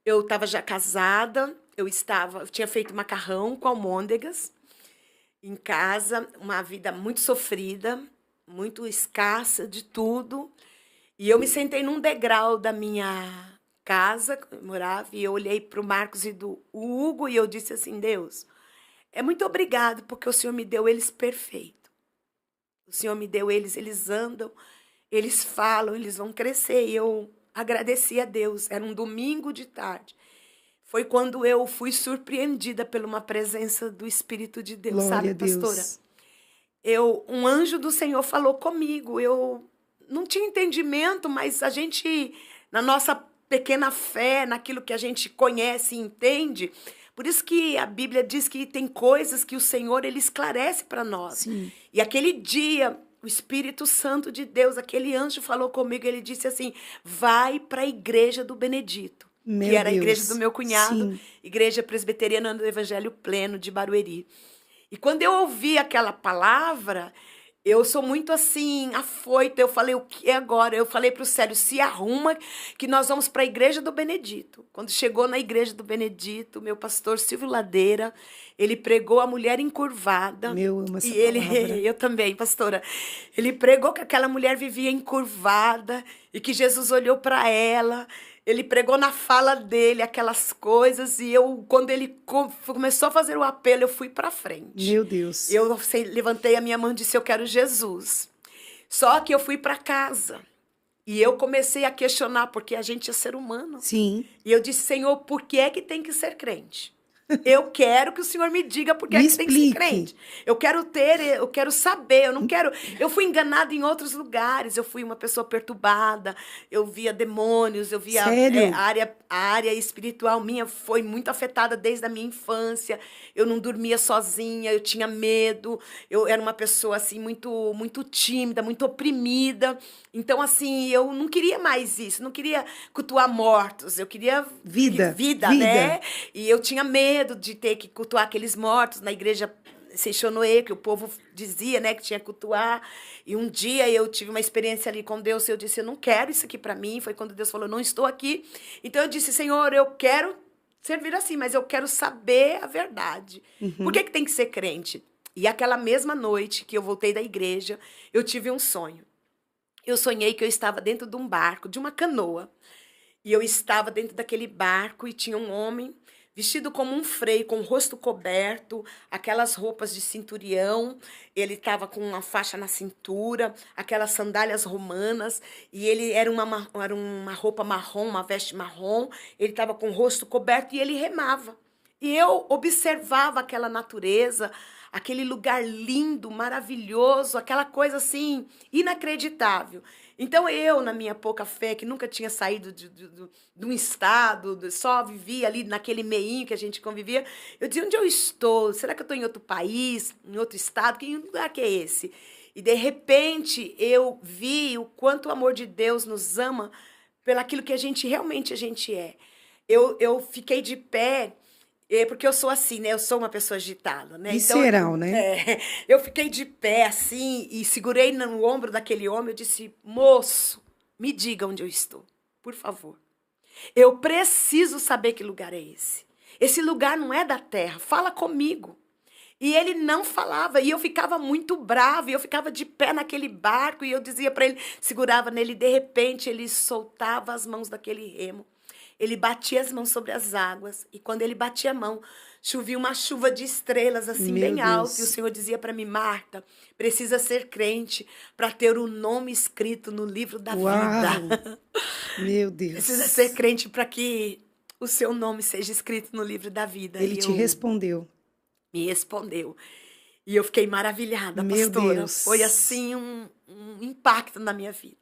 Eu estava já casada, eu tinha feito macarrão com almôndegas em casa, uma vida muito sofrida, muito escassa de tudo. E eu me sentei num degrau da minha casa, que eu morava, e eu olhei para o Marcos e do Hugo e eu disse assim: Deus, é muito obrigado porque o Senhor me deu eles perfeito. O Senhor me deu eles, eles andam, eles falam, eles vão crescer. E eu agradeci a Deus. Era um domingo de tarde. Foi quando eu fui surpreendida por uma presença do Espírito de Deus, Glória sabe, a pastora? Deus. Um anjo do Senhor falou comigo. Eu não tinha entendimento, mas a gente, na nossa pequena fé, naquilo que a gente conhece e entende, por isso que a Bíblia diz que tem coisas que o Senhor ele esclarece para nós. Sim. E aquele dia, o Espírito Santo de Deus, aquele anjo falou comigo, ele disse assim: vai para a igreja do Benedito, que Meu era a igreja do Deus. meu cunhado, Sim. Igreja Presbiteriana do Evangelho Pleno de Barueri. E quando eu ouvi aquela palavra, eu sou muito assim, afoita. Eu falei: o que é agora? Eu falei para o Célio: se arruma que nós vamos para a igreja do Benedito. Quando chegou na igreja do Benedito, meu pastor Silvio Ladeira, ele pregou a mulher encurvada. Eu amo E essa ele, palavra. eu também, pastora, ele pregou que aquela mulher vivia encurvada e que Jesus olhou para ela. Ele pregou na fala dele aquelas coisas e eu, quando ele começou a fazer o apelo, eu fui para frente. Meu Deus. Eu levantei a minha mão e disse: eu quero Jesus. Só que eu fui para casa e eu comecei a questionar, porque a gente é ser humano. Sim. E eu disse: Senhor, por que é que tem que ser crente? Eu quero que o Senhor me diga por que Me é que tem que ser explique. crente. Eu quero saber, eu não quero. Eu fui enganada em outros lugares, eu fui uma pessoa perturbada, eu via demônios, eu via Sério? a área espiritual minha foi muito afetada desde a minha infância. Eu não dormia sozinha, eu tinha medo, eu era uma pessoa assim muito tímida, muito oprimida. Então assim, eu não queria mais isso, não queria cultuar mortos, eu queria Vida. vida, Vida. né? E eu tinha medo de ter que cultuar aqueles mortos na igreja Seixonoe, que o povo dizia, né, que tinha que cultuar. E um dia eu tive uma experiência ali com Deus, eu disse: eu não quero isso aqui para mim. Foi quando Deus falou: não estou aqui. Então eu disse: Senhor, eu quero servir assim, mas eu quero saber a verdade. Por Uhum. que tem que ser crente? E aquela mesma noite que eu voltei da igreja, eu tive um sonho. Eu sonhei que eu estava dentro de um barco, de uma canoa. E eu estava dentro daquele barco e tinha um homem vestido como um frei, com o rosto coberto, aquelas roupas de centurião. Ele estava com uma faixa na cintura, aquelas sandálias romanas, e ele era uma roupa marrom, uma veste marrom. Ele estava com o rosto coberto e ele remava. E eu observava aquela natureza, aquele lugar lindo, maravilhoso, aquela coisa assim, inacreditável. Então eu, na minha pouca fé, que nunca tinha saído de um estado, só vivia ali naquele meinho que a gente convivia, eu dizia: onde eu estou? Será que eu estou em outro país, em outro estado? Que lugar que é esse? E de repente eu vi o quanto o amor de Deus nos ama pelaquilo que a gente é. Eu fiquei de pé, porque eu sou assim, né? Eu sou uma pessoa agitada, né? Então, Visceral, né? eu fiquei de pé assim e segurei no ombro daquele homem. Eu disse: moço, me diga onde eu estou, por favor. Eu preciso saber que lugar é esse. Esse lugar não é da terra. Fala comigo. E ele não falava, e eu ficava muito brava, e eu ficava de pé naquele barco, e eu dizia para ele, segurava nele, e de repente ele soltava as mãos daquele remo. Ele batia as mãos sobre as águas, e quando ele batia a mão, chovia uma chuva de estrelas assim Meu bem alta, e o Deus. Senhor dizia para mim: Marta, precisa ser crente para ter o nome escrito no livro da vida. Uau. Meu Precisa ser Deus. crente para que o seu nome seja escrito no livro da vida. Ele E te eu respondeu. me respondeu. E eu fiquei maravilhada, Meu pastora. Foi Deus. assim um impacto na minha vida.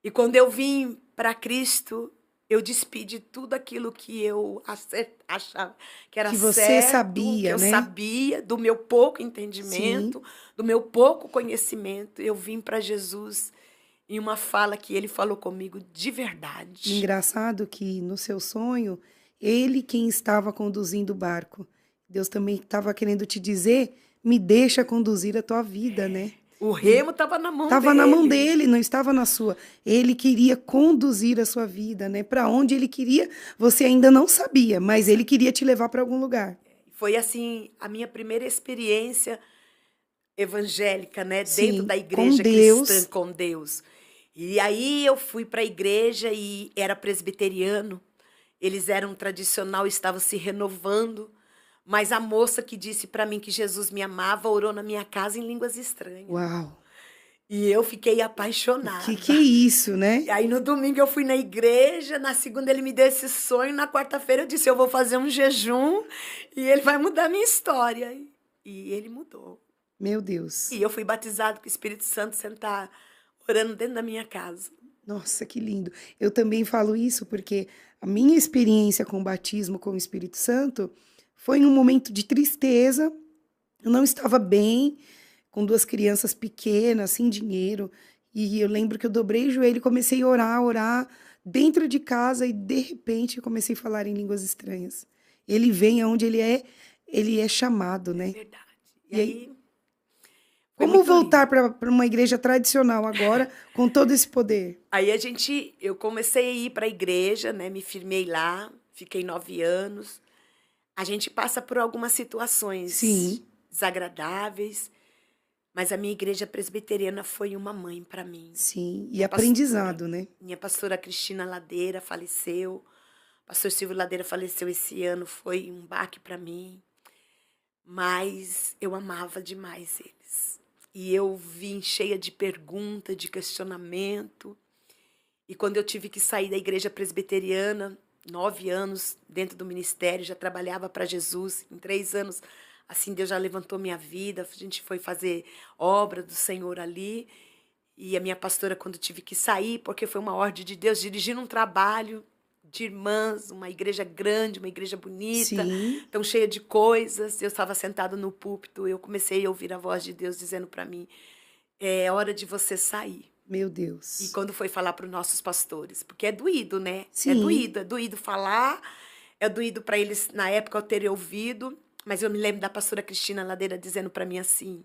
E quando eu vim para Cristo, eu despedi tudo aquilo que eu achava que era Que você certo, que sabia, eu né? sabia, do meu pouco Sim. entendimento, do meu pouco conhecimento. Eu vim para Jesus em uma fala que ele falou comigo de verdade. Engraçado que no seu sonho, ele quem estava conduzindo o barco. Deus também estava querendo te dizer, me deixa conduzir a tua vida, né? O remo estava na mão Estava na mão dele. dele, não estava na sua. Ele queria conduzir a sua vida, né? Para onde ele queria, você ainda não sabia, mas ele queria te levar para algum lugar. Foi assim a minha primeira experiência evangélica, né, dentro Sim, da com igreja cristã Deus. com Deus. E aí eu fui para a igreja e era presbiteriano. Eles eram tradicional, estavam se renovando. Mas a moça que disse para mim que Jesus me amava orou na minha casa em línguas estranhas. Uau! E eu fiquei O apaixonada. que é isso, né? E aí no domingo eu fui na igreja, na segunda ele me deu esse sonho, na quarta-feira eu disse eu vou fazer um jejum e ele vai mudar a minha história. E ele mudou. Meu Deus. E eu fui batizado com o Espírito Santo sentar orando dentro da minha casa. Nossa, que lindo. Eu também falo isso porque a minha experiência com o batismo com o Espírito Santo foi em um momento de tristeza. Eu não estava bem, com duas crianças pequenas, sem dinheiro. E eu lembro que eu dobrei o joelho e comecei a orar dentro de casa e de repente eu comecei a falar em línguas estranhas. Ele vem aonde ele é chamado, É né? verdade. E E aí, aí foi como muito voltar lindo. para uma igreja tradicional agora com todo esse poder? Aí eu comecei a ir para a igreja, né? Me firmei lá, fiquei 9 anos. A gente passa por algumas situações Sim, desagradáveis, mas a minha igreja presbiteriana foi uma mãe para mim. sim. E Minha pastora, aprendizado, né? minha pastora Cristina Ladeira faleceu. Pastor Silvio Ladeira faleceu esse ano, foi um baque para mim, mas eu amava demais eles. E eu vim cheia de pergunta, de questionamento. E quando eu tive que sair da igreja presbiteriana, 9 anos dentro do ministério, já trabalhava para Jesus. Em 3 anos, assim, Deus já levantou minha vida. A gente foi fazer obra do Senhor ali. E a minha pastora, quando tive que sair, porque foi uma ordem de Deus, dirigindo um trabalho de irmãs, uma igreja grande, uma igreja bonita, Sim, tão cheia de coisas. Eu estava sentada no púlpito, eu comecei a ouvir a voz de Deus dizendo para mim, é hora de você sair. meu E Deus. quando foi falar para os nossos pastores, porque é doído, né? Sim, É doído falar, é doído para eles, na época, eu terem ouvido, mas eu me lembro da pastora Cristina Ladeira dizendo para mim assim,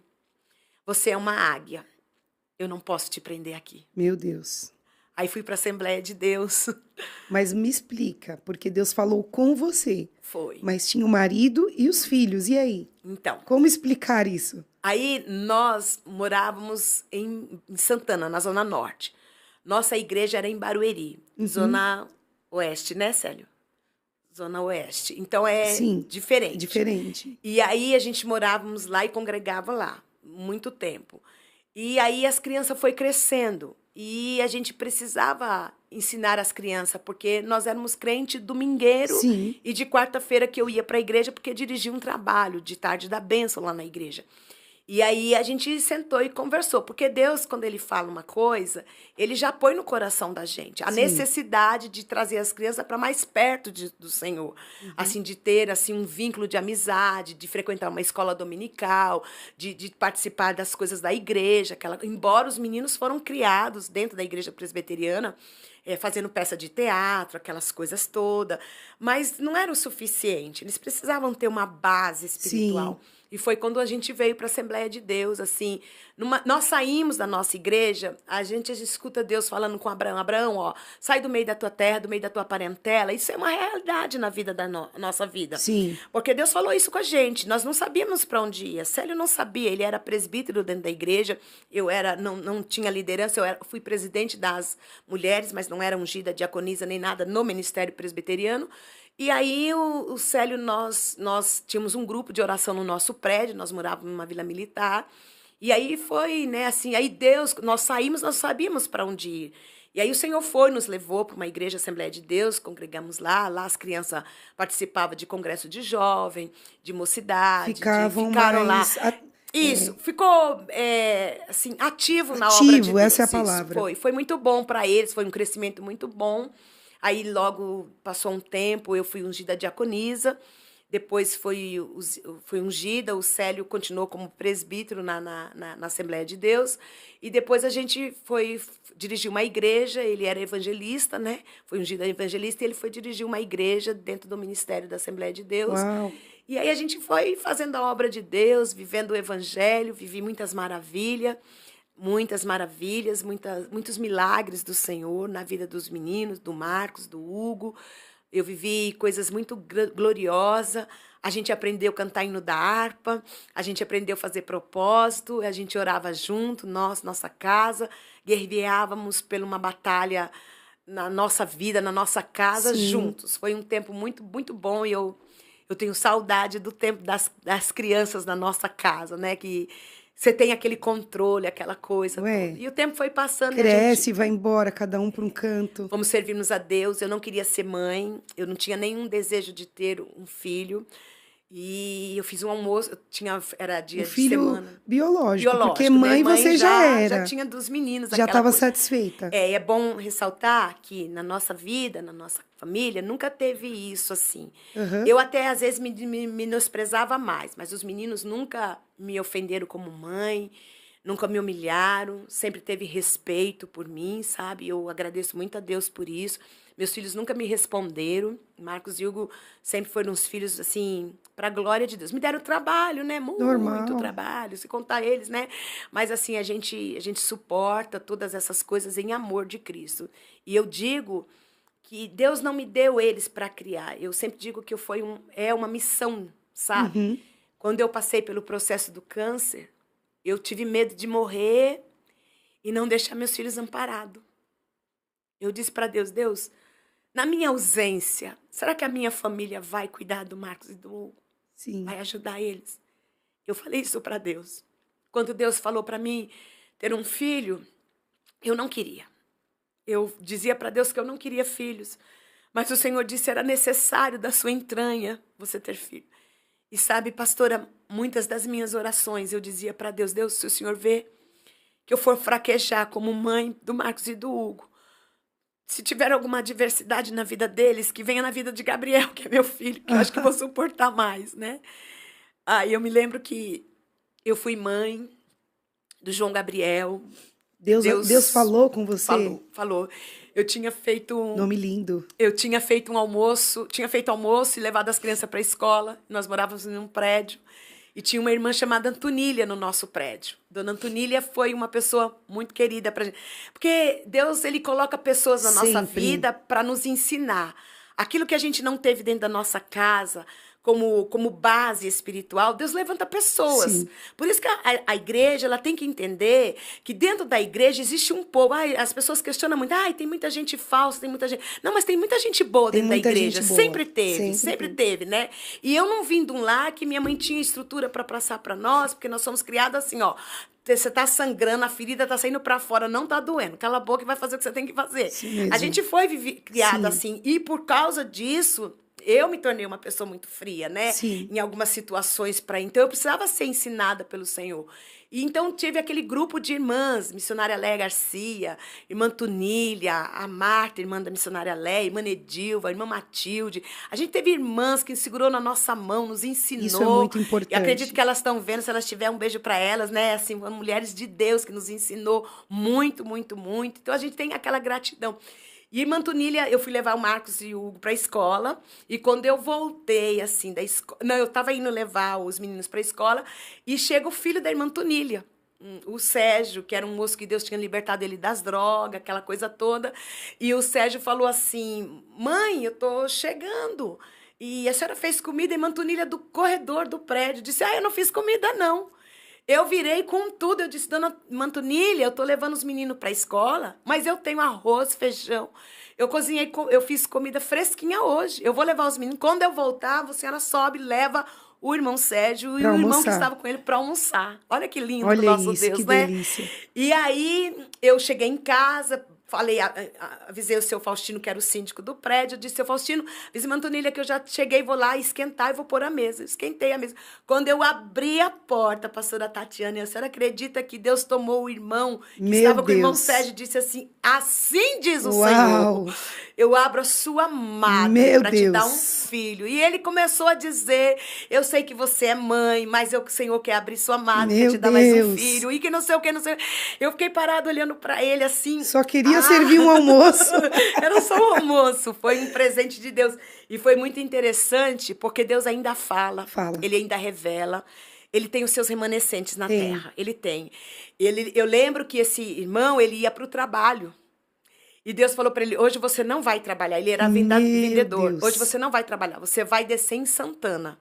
você é uma águia, eu não posso te prender aqui. meu Deus. Aí fui para a Assembleia de Deus. Mas me explica, porque Deus falou com você, Foi. mas tinha o marido e os filhos, e aí? Então, Como explicar isso? aí nós morávamos em Santana, na Zona Norte. Nossa igreja era em Barueri, Zona Oeste, né, Célio? Zona Oeste. Então é Sim, é diferente. diferente. E aí a gente morávamos lá e congregava lá, muito tempo. E aí as crianças foi crescendo. E a gente precisava ensinar as crianças, porque nós éramos crente domingueiro Sim, e de quarta-feira que eu ia para a igreja, porque dirigia um trabalho de tarde da bênção lá na igreja. E aí a gente sentou e conversou, porque Deus, quando ele fala uma coisa, ele já põe no coração da gente a sim, necessidade de trazer as crianças para mais perto do Senhor, assim, de ter assim um vínculo de amizade, de frequentar uma escola dominical, de participar das coisas da igreja, embora os meninos foram criados dentro da igreja presbiteriana, fazendo peça de teatro, aquelas coisas todas, mas não era o suficiente, eles precisavam ter uma base sim. espiritual. E foi quando a gente veio para a Assembleia de Deus, assim, nós saímos da nossa igreja, a gente escuta Deus falando com Abraão, Abraão, ó, sai do meio da tua terra, do meio da tua parentela, isso é uma realidade na vida da nossa vida, Sim, porque Deus falou isso com a gente, nós não sabíamos para onde ia, Célio não sabia, ele era presbítero dentro da igreja, eu não tinha liderança, fui presidente das mulheres, mas não era ungida diaconisa nem nada no ministério presbiteriano. E aí o Célio, nós tínhamos um grupo de oração no nosso prédio, nós morávamos numa vila militar, e aí foi, né, assim, aí Deus, nós saímos, nós sabíamos para onde ir. E aí o Senhor nos levou para uma igreja Assembleia de Deus, congregamos lá as crianças participavam de congresso de jovem, de mocidade, ficavam ficaram lá. mais Isso, ficou assim, ativo na obra de ativo, essa é a Deus. Isso, palavra. foi muito bom para eles, foi um crescimento muito bom. Aí logo passou um tempo, eu fui ungida diaconisa, depois foi ungida, o Célio continuou como presbítero na Assembleia de Deus, e depois a gente foi dirigir uma igreja, ele era evangelista, né? Foi ungido evangelista, e ele foi dirigir uma igreja dentro do ministério da Assembleia de Deus. Uau, E aí a gente foi fazendo a obra de Deus, vivendo o evangelho, vivi muitas maravilhas. muitas maravilhas, muitos milagres do Senhor na vida dos meninos, do Marcos, do Hugo. Eu vivi coisas muito gloriosas. A gente aprendeu a cantar hino da harpa, a gente aprendeu a fazer propósito, a gente orava junto, nós, nossa casa, guerreávamos por uma batalha na nossa vida, na nossa casa, Sim. juntos. Foi um tempo muito, muito bom e eu tenho saudade do tempo das crianças na nossa casa, né? Que você tem aquele controle, aquela coisa Ué, toda. E o tempo foi passando e a cresce, gente vai embora, cada um para um canto. fomos servirmos a Deus. Eu não queria ser mãe, eu não tinha nenhum desejo de ter um filho. E eu fiz um almoço, era O dia de filho semana. biológico, porque Biológico, né? mãe você já já era, tinha dos meninos já aquela estava coisa. satisfeita. É bom ressaltar que na nossa vida, na nossa família, nunca teve isso assim. Aham. Eu até às vezes me menosprezava mais, mas os meninos nunca me ofenderam como mãe, nunca me humilharam, sempre teve respeito por mim, sabe? Eu agradeço muito a Deus por isso. Meus filhos nunca me responderam. Marcos e Hugo sempre foram uns filhos, assim, para a glória de Deus. Me deram trabalho, né? Muito Normal. trabalho, se contar eles, né? Mas, assim, a gente suporta todas essas coisas em amor de Cristo. E eu digo que Deus não me deu eles para criar. Eu sempre digo que é uma missão, sabe? Uhum. Quando eu passei pelo processo do câncer, eu tive medo de morrer e não deixar meus filhos amparados. Eu disse para Deus, Deus, na minha ausência, será que a minha família vai cuidar do Marcos e do Hugo? Sim. Vai ajudar eles? Eu falei isso para Deus. Quando Deus falou para mim ter um filho, eu não queria. Eu dizia para Deus que eu não queria filhos. Mas o Senhor disse era necessário da sua entranha você ter filho. E sabe, pastora, muitas das minhas orações eu dizia para Deus, Deus, se o Senhor vê que eu for fraquejar como mãe do Marcos e do Hugo, se tiver alguma adversidade na vida deles, que venha na vida de Gabriel, que é meu filho, que eu acho que eu vou suportar mais, né? Aí eu me lembro que eu fui mãe do João Gabriel. Deus falou com você? Falou. Eu tinha feito Nome lindo. eu tinha feito almoço e levado as crianças para a escola. Nós morávamos em um prédio e tinha uma irmã chamada Antonília no nosso prédio. Dona Antonília foi uma pessoa muito querida para gente, porque Deus ele coloca pessoas na nossa Sempre. vida para nos ensinar aquilo que a gente não teve dentro da nossa casa. Como base espiritual, Deus levanta pessoas. Sim. Por isso que a igreja ela tem que entender que dentro da igreja existe um povo. As pessoas questionam muito. Tem muita gente falsa, tem muita gente... Não, mas tem muita gente boa Tem dentro da muita igreja. gente boa. Sempre teve, sempre teve, né? E eu não vim de um lar que minha mãe tinha estrutura para passar para nós, porque nós somos criados assim, ó. Você tá sangrando, a ferida tá saindo para fora, não tá doendo. Cala a boca e vai fazer o que você tem que fazer. Sim mesmo. A gente foi criada Sim. assim. E por causa disso... Eu me tornei uma pessoa muito fria, né? Sim. Em algumas situações então eu precisava ser ensinada pelo Senhor. E então tive aquele grupo de irmãs, missionária Léia Garcia, irmã Tunília, a Marta, irmã da missionária Léia, irmã Edilva, irmã Matilde. A gente teve irmãs que segurou na nossa mão, nos ensinou. Isso é muito importante. E acredito que elas estão vendo, se elas tiverem um beijo para elas, né? Assim, mulheres de Deus que nos ensinou muito, muito, muito. Então a gente tem aquela gratidão. E irmã Tunília, eu fui levar o Marcos e o Hugo para a escola. E quando eu voltei, assim, da escola... Não, eu estava indo levar os meninos para a escola. E chega o filho da irmã Tunília, o Sérgio, que era um moço que Deus tinha libertado ele das drogas, aquela coisa toda. E o Sérgio falou assim, mãe, eu tô chegando. E a senhora fez comida? E irmã Tunília, do corredor do prédio, disse, eu não fiz comida, não. Eu virei com tudo. Eu disse, dona Mantonilha, eu tô levando os meninos para a escola, mas eu tenho arroz, feijão. Eu cozinhei, eu fiz comida fresquinha hoje. Eu vou levar os meninos. Quando eu voltar, a senhora sobe, leva o irmão Sérgio e o irmão que estava com ele para almoçar. Olha que lindo do nosso Deus, que né? Delícia. E aí eu cheguei em casa, falei, avisei o seu Faustino, que era o síndico do prédio, disse, seu Faustino, avise Mantonilha que eu já cheguei, vou lá esquentar e vou pôr a mesa. Esquentei a mesa. Quando eu abri a porta, a pastora Tatiana, a senhora acredita que Deus tomou o irmão que estava com o irmão Sérgio e disse assim diz o Senhor, eu abro a sua madre para te dar um filho. E ele começou a dizer, eu sei que você é mãe, mas o Senhor quer abrir sua madre, quer te dar mais um filho, e que não sei o que, não sei. Eu fiquei parada olhando para ele assim. Só queria servir um almoço. Era só um almoço, foi um presente de Deus. E foi muito interessante, porque Deus ainda fala. Ele ainda revela. ele tem os seus remanescentes na Tem. terra. Ele tem. Eu lembro que esse irmão, ele ia para o trabalho. E Deus falou para ele, hoje você não vai trabalhar. Ele era Meu vendedor. Hoje Deus. você não vai trabalhar. Você vai descer em Santana.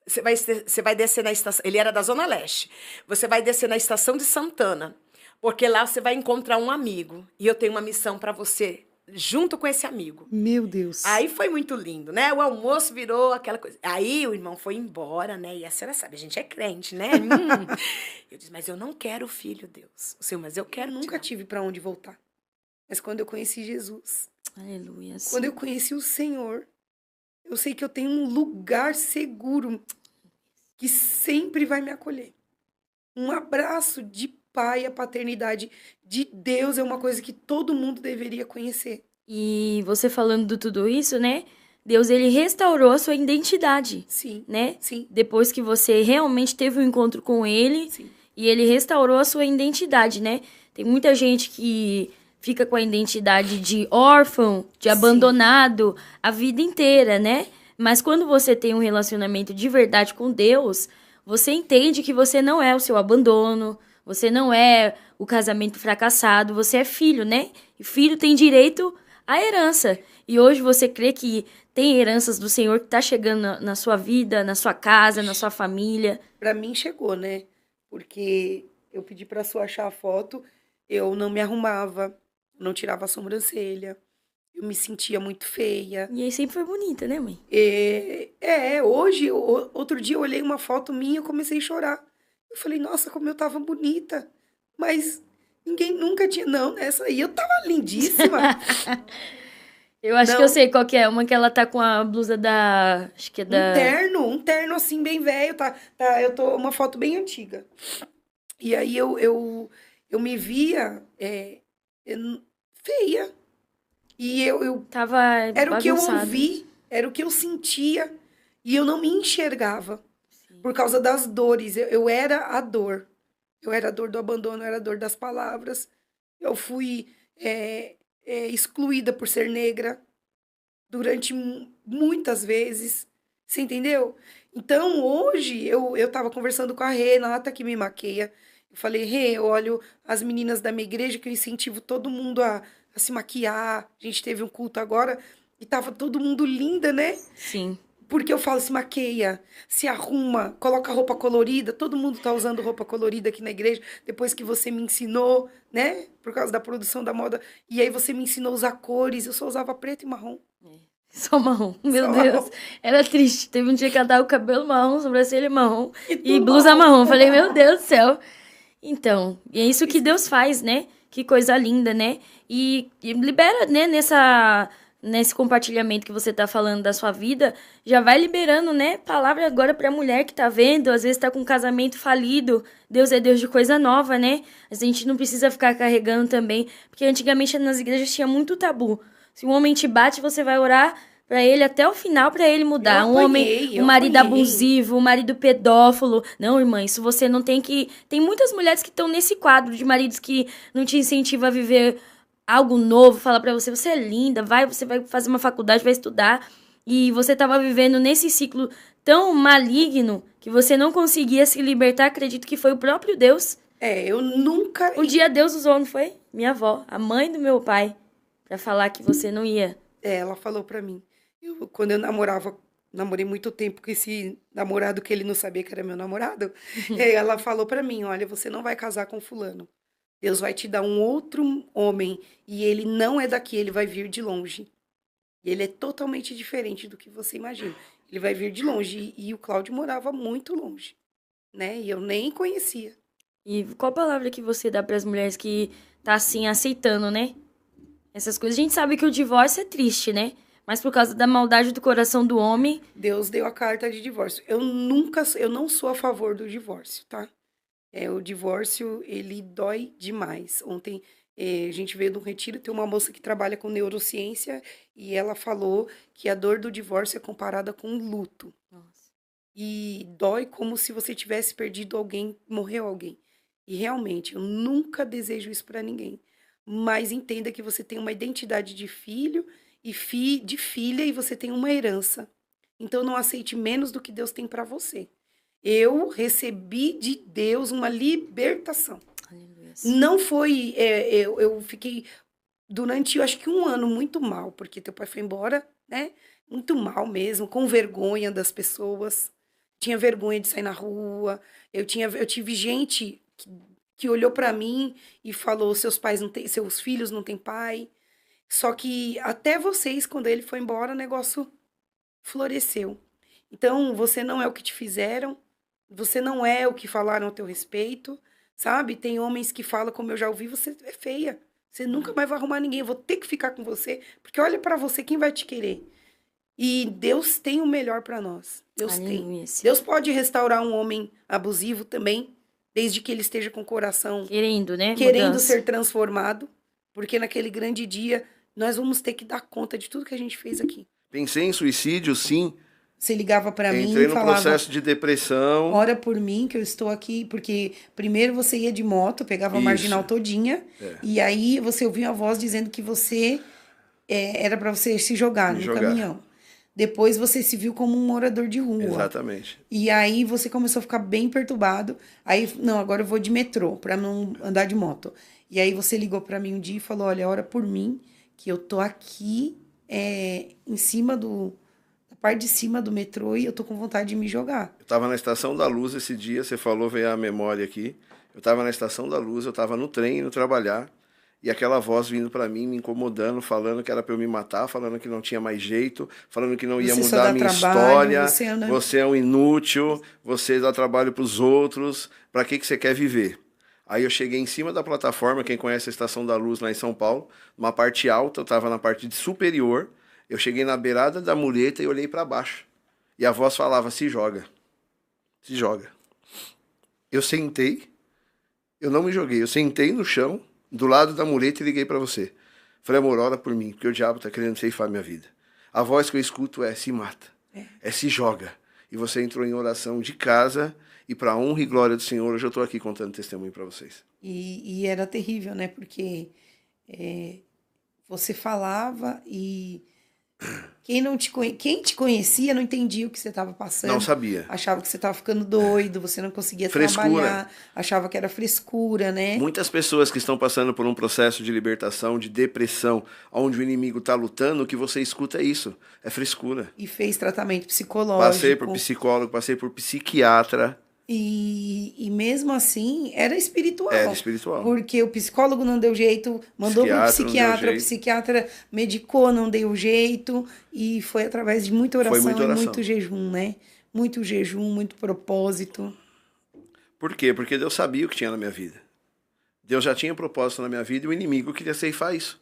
Você vai descer na estação. Ele era da Zona Leste. Você vai descer na estação de Santana. Porque lá você vai encontrar um amigo. E eu tenho uma missão para você, junto com esse amigo. Meu Deus. Aí foi muito lindo, né? O almoço virou aquela coisa. Aí o irmão foi embora, né? E a senhora sabe, a gente é crente, né? Eu disse, mas eu não quero filho, Deus. O Senhor, mas eu quero. Nunca tive para onde voltar. Mas quando eu conheci Jesus, Aleluia. quando eu conheci o Senhor, eu sei que eu tenho um lugar seguro que sempre vai me acolher. Um abraço de pai, a paternidade de Deus é uma coisa que todo mundo deveria conhecer. E você falando de tudo isso, né? Deus, ele restaurou a sua identidade, Sim, né? sim, Depois que você realmente teve um encontro com ele sim. e ele restaurou a sua identidade, né? Tem muita gente que fica com a identidade de órfão, de Sim. abandonado a vida inteira, né? Mas quando você tem um relacionamento de verdade com Deus, você entende que você não é o seu abandono, você não é o casamento fracassado, você é filho, né? E filho tem direito à herança. E hoje você crê que tem heranças do Senhor que tá chegando na sua vida, na sua casa, na sua família. Pra mim chegou, né? Porque eu pedi pra sua achar a foto, eu não me arrumava, não tirava a sobrancelha, eu me sentia muito feia. E aí sempre foi bonita, né, mãe? Hoje, outro dia eu olhei uma foto minha e eu comecei a chorar. Eu falei, nossa, como eu tava bonita. Mas ninguém nunca tinha. Não, nessa aí eu tava lindíssima. Eu acho que Não. eu sei qual que é. Uma que ela tá com a blusa da... Acho que é da... Um terno assim, bem velho. Eu tô uma foto bem antiga. E aí eu me via feia. E eu Tava era o que eu bagunçada. ouvi, era o que eu sentia. E eu não me enxergava. Sim. Por causa das dores. Eu era a dor. Eu era a dor do abandono, eu era a dor das palavras. Eu fui excluída por ser negra durante muitas vezes. Você entendeu? Então, hoje, eu tava conversando com a Renata, que me maqueia. Eu falei, Rê, eu olho as meninas da minha igreja, que eu incentivo todo mundo a se maquiar. A gente teve um culto agora e tava todo mundo linda, né? Sim. Porque eu falo, se maqueia, se arruma, coloca roupa colorida. Todo mundo tá usando roupa colorida aqui na igreja, depois que você me ensinou, né? Por causa da produção da moda. E aí você me ensinou a usar cores, eu só usava preto e marrom. Só marrom. Meu Só Deus. marrom. Era triste. Teve um dia que ela tava com o cabelo marrom, sobrancelha marrom e tudo blusa marrom. Eu falei, meu Deus do céu. Então, e é isso que Deus faz, né? Que coisa linda, né? E libera, né, nesse compartilhamento que você tá falando da sua vida, já vai liberando, né, palavra agora pra mulher que tá vendo, às vezes tá com um casamento falido. Deus é Deus de coisa nova, né? A gente não precisa ficar carregando também, porque antigamente nas igrejas tinha muito tabu. Se um homem te bate, você vai orar pra ele até o final pra ele mudar. Eu Um homem, apanhei, um eu marido apanhei. abusivo, um marido pedófilo. Não, irmã, isso você não tem que... Tem muitas mulheres que estão nesse quadro de maridos que não te incentivam a viver algo novo, fala pra você, você é linda, você vai fazer uma faculdade, vai estudar. E você tava vivendo nesse ciclo tão maligno que você não conseguia se libertar. Acredito que foi o próprio Deus. Eu nunca... Um dia Deus usou, não foi? Minha avó, a mãe do meu pai, pra falar que você não ia. Ela falou pra mim. Quando eu namorei muito tempo com esse namorado que ele não sabia que era meu namorado. Ela falou pra mim, olha, você não vai casar com fulano. Deus vai te dar um outro homem e ele não é daqui, ele vai vir de longe. E ele é totalmente diferente do que você imagina. Ele vai vir de longe e o Cláudio morava muito longe, né? E eu nem conhecia. E qual palavra que você dá pras mulheres que tá assim, aceitando, né? Essas coisas. A gente sabe que o divórcio é triste, né? Mas por causa da maldade do coração do homem... Deus deu a carta de divórcio. Eu não sou a favor do divórcio, tá? O divórcio, ele dói demais. Ontem, a gente veio de um retiro, tem uma moça que trabalha com neurociência e ela falou que a dor do divórcio é comparada com um luto. Nossa. E dói como se você tivesse perdido alguém, morreu alguém. E realmente, eu nunca desejo isso para ninguém. Mas entenda que você tem uma identidade de filho e de filha e você tem uma herança. Então, não aceite menos do que Deus tem para você. eu recebi de Deus uma libertação. Aleluia. Não foi. Eu fiquei durante, eu acho que 1 ano muito mal, porque teu pai foi embora, né? Muito mal mesmo, com vergonha das pessoas. Tinha vergonha de sair na rua. Eu tive gente que olhou pra mim e falou: seus filhos não têm pai. Só que até vocês, quando ele foi embora, o negócio floresceu. Então, você não é o que te fizeram, você não é o que falaram a teu respeito, sabe? Tem homens que falam, como eu já ouvi, você é feia. Você nunca mais vai arrumar ninguém, eu vou ter que ficar com você, porque olha pra você, quem vai te querer? E Deus tem o melhor pra nós. Deus tem. Aleluia. Deus pode restaurar um homem abusivo também, desde que ele esteja com o coração Querendo, né? querendo Mudança. ser transformado, porque naquele grande dia nós vamos ter que dar conta de tudo que a gente fez aqui. Pensei em suicídio, sim. Você ligava pra mim Entrei e no falava: processo de depressão. ora por mim que eu estou aqui, porque primeiro você ia de moto, pegava a Isso. marginal todinha, É. e aí você ouvia a voz dizendo que você era pra você se jogar Me no jogar. caminhão. Depois você se viu como um morador de rua. Exatamente. E aí você começou a ficar bem perturbado. Aí, não, agora eu vou de metrô, pra não andar de moto. E aí você ligou pra mim um dia e falou: olha, ora por mim, que eu tô aqui em cima da parte de cima do metrô e eu tô com vontade de me jogar. Eu estava na Estação da Luz esse dia, você falou, veio a memória aqui. Eu estava na Estação da Luz, eu estava no trem, indo trabalhar, e aquela voz vindo para mim, me incomodando, falando que era para eu me matar, falando que não tinha mais jeito, falando que não ia Você só mudar dá a minha trabalho, história, você é um inútil, você dá trabalho para os outros, para que você quer viver? Aí eu cheguei em cima da plataforma, quem conhece a Estação da Luz lá em São Paulo, uma parte alta, eu estava na parte superior, eu cheguei na beirada da mureta e olhei para baixo. E a voz falava: se joga, se joga. Eu sentei, eu não me joguei, eu sentei no chão, do lado da mureta e liguei para você. Falei: amor, ora por mim, porque o diabo está querendo ceifar minha vida. A voz que eu escuto é: se mata, é se joga. E você entrou em oração de casa, e para a honra e glória do Senhor, hoje eu estou aqui contando testemunho para vocês. E era terrível, né? Porque você falava e quem te conhecia não entendia o que você estava passando. Não sabia. Achava que você estava ficando doido, você não conseguia Frescura. trabalhar, achava que era frescura, né? Muitas pessoas que estão passando por um processo de libertação, de depressão, onde o inimigo está lutando, o que você escuta é isso, é frescura. E fez tratamento psicológico. Passei por psicólogo, passei por psiquiatra. E mesmo assim, era espiritual. Era espiritual. Porque o psicólogo não deu jeito, mandou para o Psiquiatra não deu psiquiatra, o jeito. psiquiatra medicou, não deu jeito. E foi através de muita oração, muita oração. e muito jejum, né? Muito jejum, muito propósito. Por quê? Porque Deus sabia o que tinha na minha vida. Deus já tinha propósito na minha vida e o inimigo queria ceifar isso.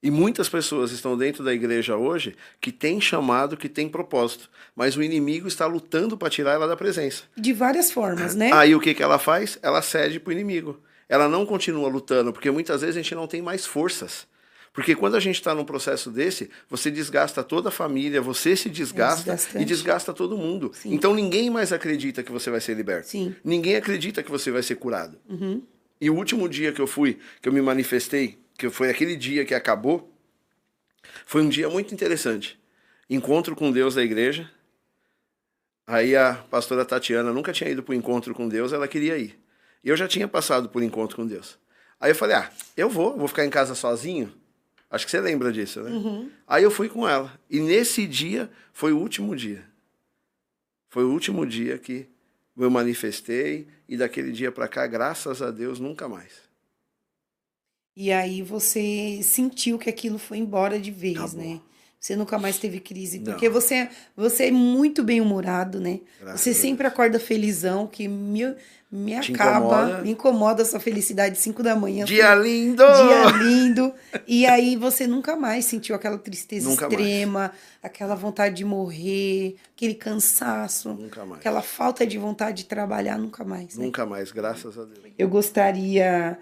E muitas pessoas estão dentro da igreja hoje que têm chamado, que têm propósito. Mas o inimigo está lutando para tirar ela da presença. De várias formas, né? Aí o que ela faz? Ela cede para o inimigo. Ela não continua lutando, porque muitas vezes a gente não tem mais forças. Porque quando a gente está num processo desse, você desgasta toda a família, você se desgasta desgastante. e desgasta todo mundo. Sim. Então ninguém mais acredita que você vai ser liberto. Sim. Ninguém acredita que você vai ser curado. Uhum. E o último dia que eu me manifestei, que foi aquele dia que acabou, foi um dia muito interessante. Encontro com Deus da igreja. Aí a pastora Tatiana nunca tinha ido para o encontro com Deus, ela queria ir. E eu já tinha passado por encontro com Deus. Aí eu falei: eu vou ficar em casa sozinho? Acho que você lembra disso, né? Uhum. Aí eu fui com ela. E nesse dia foi o último dia. Foi o último dia que eu manifestei. E daquele dia para cá, graças a Deus, nunca mais. E aí você sentiu que aquilo foi embora de vez, Acabou. né? Você nunca mais teve crise. Não. Porque você é muito bem-humorado, né? Graças Você a sempre Deus. acorda felizão, que me Te acaba, incomoda. me incomoda essa felicidade 5 da manhã. Dia lindo! Dia lindo. E aí você nunca mais sentiu aquela tristeza Nunca extrema, aquela vontade de morrer, aquele cansaço, Nunca mais. aquela falta de vontade de trabalhar, nunca mais. Né? Nunca mais, graças a Deus. Eu gostaria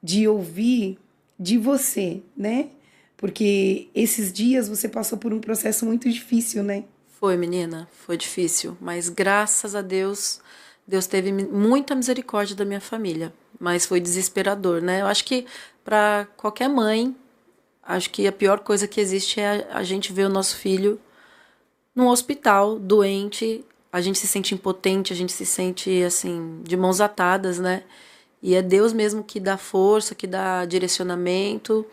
de ouvir de você, né? Porque esses dias você passou por um processo muito difícil, né? Foi, menina, foi difícil, mas graças a Deus, Deus teve muita misericórdia da minha família, mas foi desesperador, né? Eu acho que para qualquer mãe, acho que a pior coisa que existe é a gente ver o nosso filho num hospital, doente, a gente se sente impotente, a gente se sente, assim, de mãos atadas, né? E é Deus mesmo que dá força, que dá direcionamento.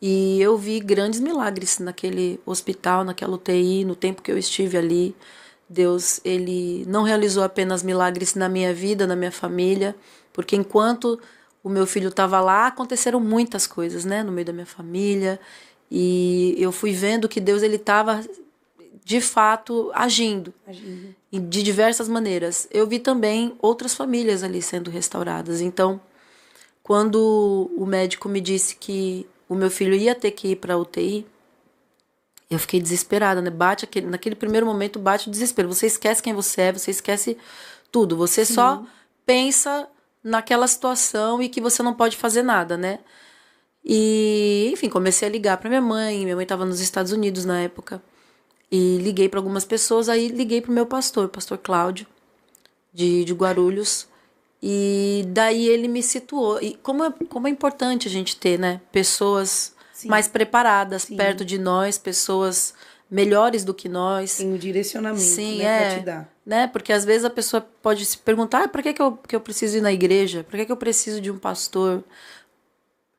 E eu vi grandes milagres naquele hospital, naquela UTI, no tempo que eu estive ali. Deus, ele não realizou apenas milagres na minha vida, na minha família, porque enquanto o meu filho estava lá, aconteceram muitas coisas, né, no meio da minha família. E eu fui vendo que Deus, ele estava, de fato, agindo. De diversas maneiras. Eu vi também outras famílias ali sendo restauradas. Então, quando o médico me disse que o meu filho ia ter que ir para a UTI, eu fiquei desesperada, né? Naquele primeiro momento bate o desespero. Você esquece quem você é, você esquece tudo. Você só pensa naquela situação e que você não pode fazer nada, né? E, enfim, comecei a ligar para minha mãe. Minha mãe estava nos Estados Unidos na época. E liguei para algumas pessoas, aí liguei para o meu pastor, o pastor Cláudio, de Guarulhos. E daí ele me situou. E como é importante a gente ter, né, pessoas mais preparadas perto de nós, pessoas melhores do que nós. Tem um direcionamento, Sim, né, pra te dar. Né? Porque às vezes a pessoa pode se perguntar, por que eu preciso ir na igreja? Por que eu preciso de um pastor?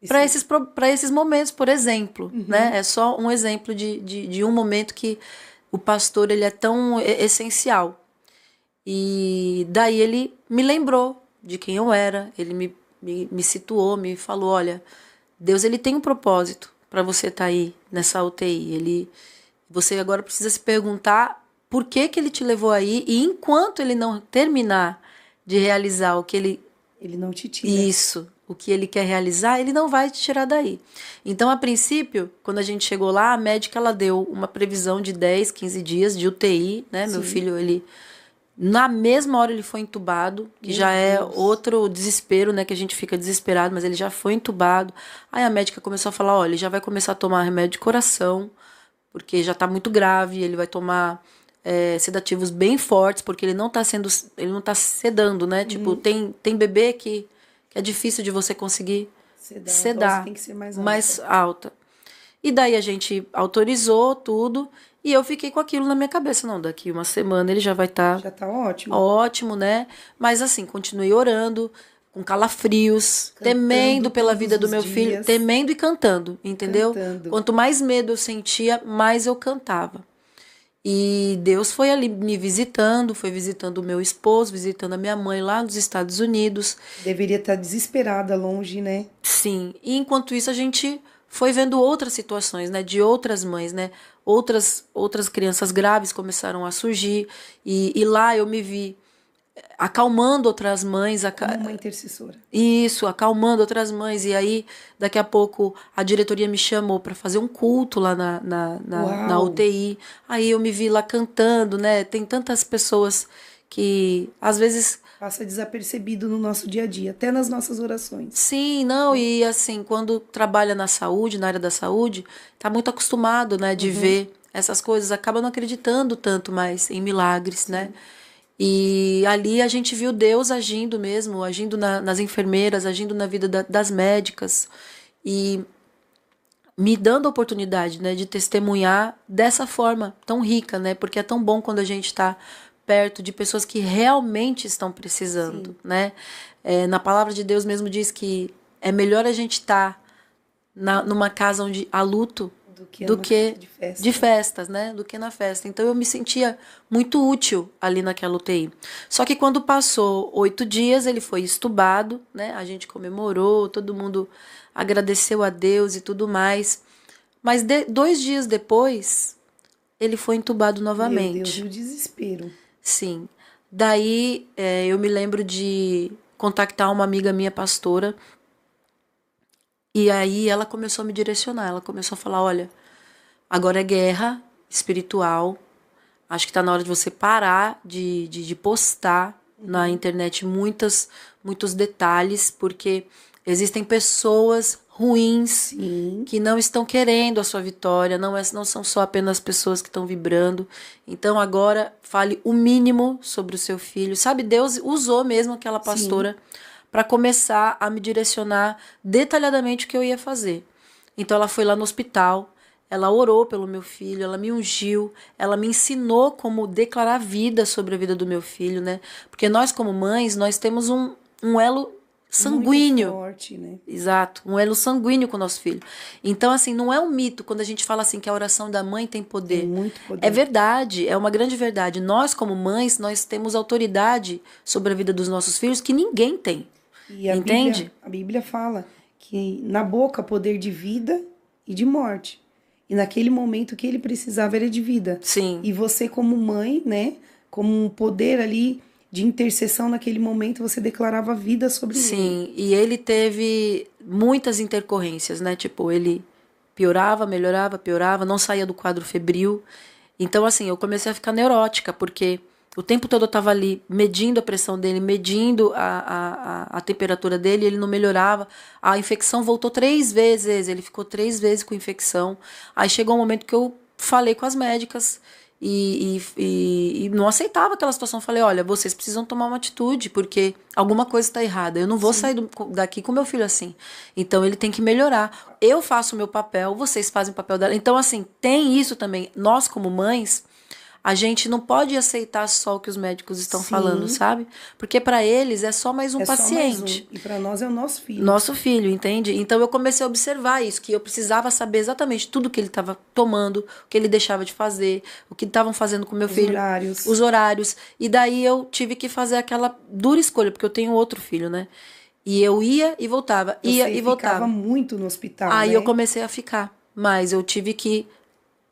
Para esses momentos, por exemplo, né? É só um exemplo de um momento que o pastor, ele é tão essencial. E daí ele me lembrou de quem eu era, ele me situou, me falou, olha, Deus, ele tem um propósito para você estar aí nessa UTI. Você agora precisa se perguntar por que ele te levou aí, e enquanto ele não terminar de realizar o que ele não te tira. Isso, o que ele quer realizar, ele não vai te tirar daí. Então, a princípio, quando a gente chegou lá, a médica, ela deu uma previsão de 10, 15 dias de UTI, né? Meu filho, na mesma hora ele foi entubado, que já é outro desespero, né? Que a gente fica desesperado, mas ele já foi entubado. Aí a médica começou a falar, olha, ele já vai começar a tomar remédio de coração, porque já tá muito grave, ele vai tomar sedativos bem fortes, porque ele não tá sedando, né? Tipo, tem bebê que é difícil de você conseguir sedar, tem que ser mais alta. E daí a gente autorizou tudo, e eu fiquei com aquilo na minha cabeça. Não, daqui uma semana ele já vai estar... Já tá ótimo. Ótimo, né? Mas assim, continuei orando, com calafrios, temendo pela vida do meu filho, temendo e cantando, entendeu? Quanto mais medo eu sentia, mais eu cantava. E Deus foi ali me visitando, foi visitando o meu esposo, visitando a minha mãe lá nos Estados Unidos. Deveria estar desesperada, longe, né? Sim, e enquanto isso a gente foi vendo outras situações, né, de outras mães, né, outras crianças graves começaram a surgir, e lá eu me vi acalmando outras mães. Como uma intercessora. Isso, acalmando outras mães. E aí, daqui a pouco, a diretoria me chamou para fazer um culto lá na UTI. Aí eu me vi lá cantando, né? Tem tantas pessoas que, às vezes... Passa desapercebido no nosso dia a dia, até nas nossas orações. Sim, não, e assim, quando trabalha na saúde, na área da saúde, tá muito acostumado, né, de ver essas coisas, acaba não acreditando tanto mais em milagres, né? E ali a gente viu Deus agindo mesmo, agindo nas enfermeiras, agindo na vida das médicas, e me dando a oportunidade, né, de testemunhar dessa forma tão rica, né? Porque é tão bom quando a gente está perto de pessoas que realmente estão precisando, né? Na palavra de Deus mesmo diz que é melhor a gente estar numa casa onde há luto do que de festas, né? Do que na festa. Então eu me sentia muito útil ali naquela UTI. Só que quando passou 8 dias, ele foi estubado, né? A gente comemorou, todo mundo agradeceu a Deus e tudo mais. Mas 2 dias depois, ele foi entubado novamente. Meu Deus, e o desespero. Sim. Daí eu me lembro de contactar uma amiga minha, pastora, e aí ela começou a me direcionar. Ela começou a falar, olha, agora é guerra espiritual, acho que está na hora de você parar de postar na internet muitos detalhes, porque existem pessoas ruins que não estão querendo a sua vitória, não são só apenas pessoas que estão vibrando. Então agora fale o mínimo sobre o seu filho. Sabe, Deus usou mesmo aquela pastora para começar a me direcionar detalhadamente o que eu ia fazer. Então ela foi lá no hospital, ela orou pelo meu filho, ela me ungiu, ela me ensinou como declarar vida sobre a vida do meu filho, né? Porque nós, como mães, nós temos um elo sanguíneo. Muito forte, né? Exato, um elo sanguíneo com o nosso filho. Então, assim, não é um mito quando a gente fala assim que a oração da mãe tem poder. Tem muito poder. É verdade, é uma grande verdade. Nós, como mães, nós temos autoridade sobre a vida dos nossos filhos que ninguém tem. E a Entende? A Bíblia fala que na boca poder de vida e de morte. E naquele momento o que ele precisava era de vida. Sim. E você como mãe, né, como um poder ali de intercessão naquele momento, você declarava vida sobre ele. Sim, e ele teve muitas intercorrências, né? Tipo, ele piorava, melhorava, piorava, não saía do quadro febril. Então, assim, eu comecei a ficar neurótica, porque o tempo todo eu tava ali medindo a pressão dele, medindo a temperatura dele, ele não melhorava. A infecção voltou 3 vezes, ele ficou 3 vezes com infecção. Aí chegou um momento que eu falei com as médicas e não aceitava aquela situação. Falei, olha, vocês precisam tomar uma atitude, porque alguma coisa está errada. Eu não vou sair daqui com meu filho assim. Então ele tem que melhorar. Eu faço o meu papel, vocês fazem o papel dela. Então, assim, tem isso também. Nós, como mães, a gente não pode aceitar só o que os médicos estão falando, sabe? Porque para eles é só mais um paciente. Só mais um. E para nós é o nosso filho. Nosso filho, entende? Então eu comecei a observar isso, que eu precisava saber exatamente tudo que ele estava tomando, o que ele deixava de fazer, o que estavam fazendo com meu filho. Os horários. E daí eu tive que fazer aquela dura escolha, porque eu tenho outro filho, né? E eu ia e voltava, ia e voltava. Ficava muito no hospital, Aí né? eu comecei a ficar. Mas eu tive que,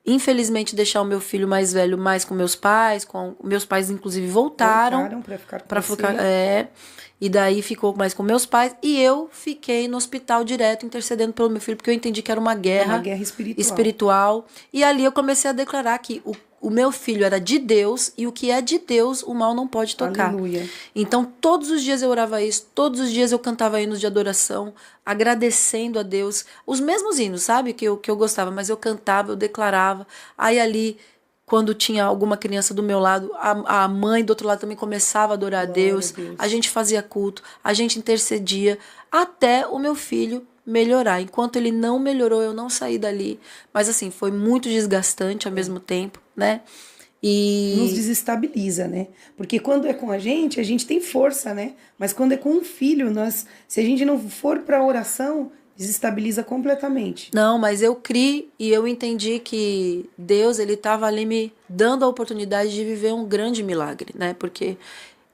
infelizmente, deixar o meu filho mais velho mais com meus pais. Meus pais, inclusive, voltaram para ficar com pra você. ficar, e daí ficou mais com meus pais. E eu fiquei no hospital direto, intercedendo pelo meu filho, porque eu entendi que era uma guerra espiritual. E ali eu comecei a declarar que o meu filho era de Deus, e o que é de Deus, o mal não pode tocar. Aleluia. Então, todos os dias eu orava isso, todos os dias eu cantava hinos de adoração, agradecendo a Deus. Os mesmos hinos, sabe, que eu gostava, mas eu cantava, eu declarava. Aí ali, quando tinha alguma criança do meu lado, a mãe do outro lado também começava a adorar a Deus. A gente fazia culto, a gente intercedia, até o meu filho melhorar. Enquanto ele não melhorou, eu não saí dali. Mas assim, foi muito desgastante ao mesmo tempo, né? E nos desestabiliza, né? Porque quando é com a gente tem força, né? Mas quando é com um filho, se a gente não for para oração, desestabiliza completamente. Não, mas eu criei e eu entendi que Deus, ele estava ali me dando a oportunidade de viver um grande milagre, né? Porque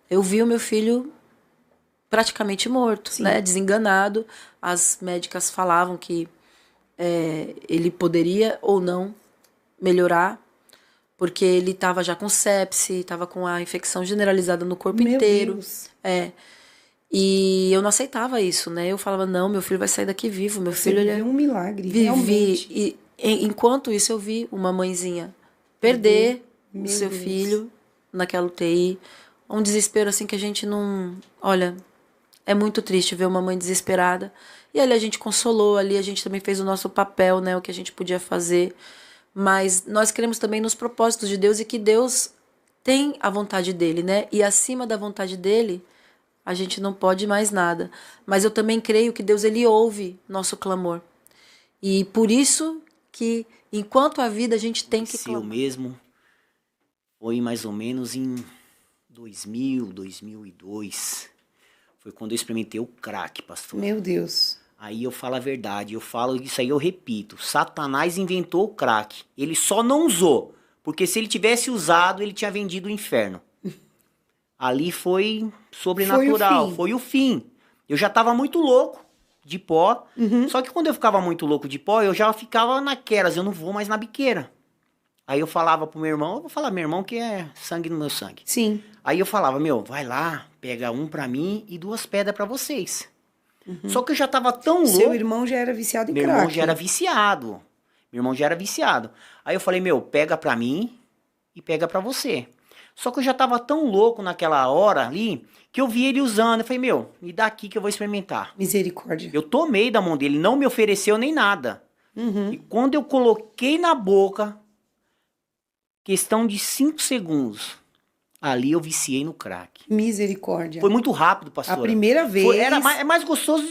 eu vi o meu filho praticamente morto, né? Desenganado. As médicas falavam que ele poderia ou não melhorar, porque ele estava já com sepse, estava com a infecção generalizada no corpo inteiro. Deus. E eu não aceitava isso, né? Eu falava, não, meu filho vai sair daqui vivo. Meu filho, ele é um milagre, vivi. realmente. E enquanto isso, eu vi uma mãezinha perder o seu filho naquela UTI. Um desespero assim que a gente não... Olha, é muito triste ver uma mãe desesperada. E ali a gente consolou, ali a gente também fez o nosso papel, né? O que a gente podia fazer. Mas nós cremos também nos propósitos de Deus e que Deus tem a vontade dele, né? E acima da vontade dele, a gente não pode mais nada. Mas eu também creio que Deus, ele ouve nosso clamor. E por isso que, enquanto a vida, a gente tem que clamar. Eu mesmo foi mais ou menos em 2000, 2002. Foi quando eu experimentei o crack, pastor. Meu Deus. Aí eu falo a verdade, eu falo isso aí, eu repito. Satanás inventou o crack. Ele só não usou. Porque se ele tivesse usado, ele tinha vendido o inferno. Ali foi sobrenatural, foi o fim. Eu já tava muito louco de pó. Só que quando eu ficava muito louco de pó, eu já ficava naquelas, eu não vou mais na biqueira. Aí eu falava pro meu irmão, eu vou falar, meu irmão que é sangue no meu sangue. Sim. Aí eu falava, vai lá, pega um pra mim e 2 pedras pra vocês. Só que eu já tava tão louco. Seu irmão já era viciado em crack. Meu irmão já era viciado. Meu irmão já era viciado. Aí eu falei, pega pra mim e pega pra você. Só que eu já tava tão louco naquela hora ali, que eu vi ele usando. Eu falei, me dá aqui que eu vou experimentar. Misericórdia. Eu tomei da mão dele, não me ofereceu nem nada. E quando eu coloquei na boca, questão de 5 segundos, ali eu viciei no crack. Misericórdia. Foi muito rápido, pastor. A primeira vez. É mais gostoso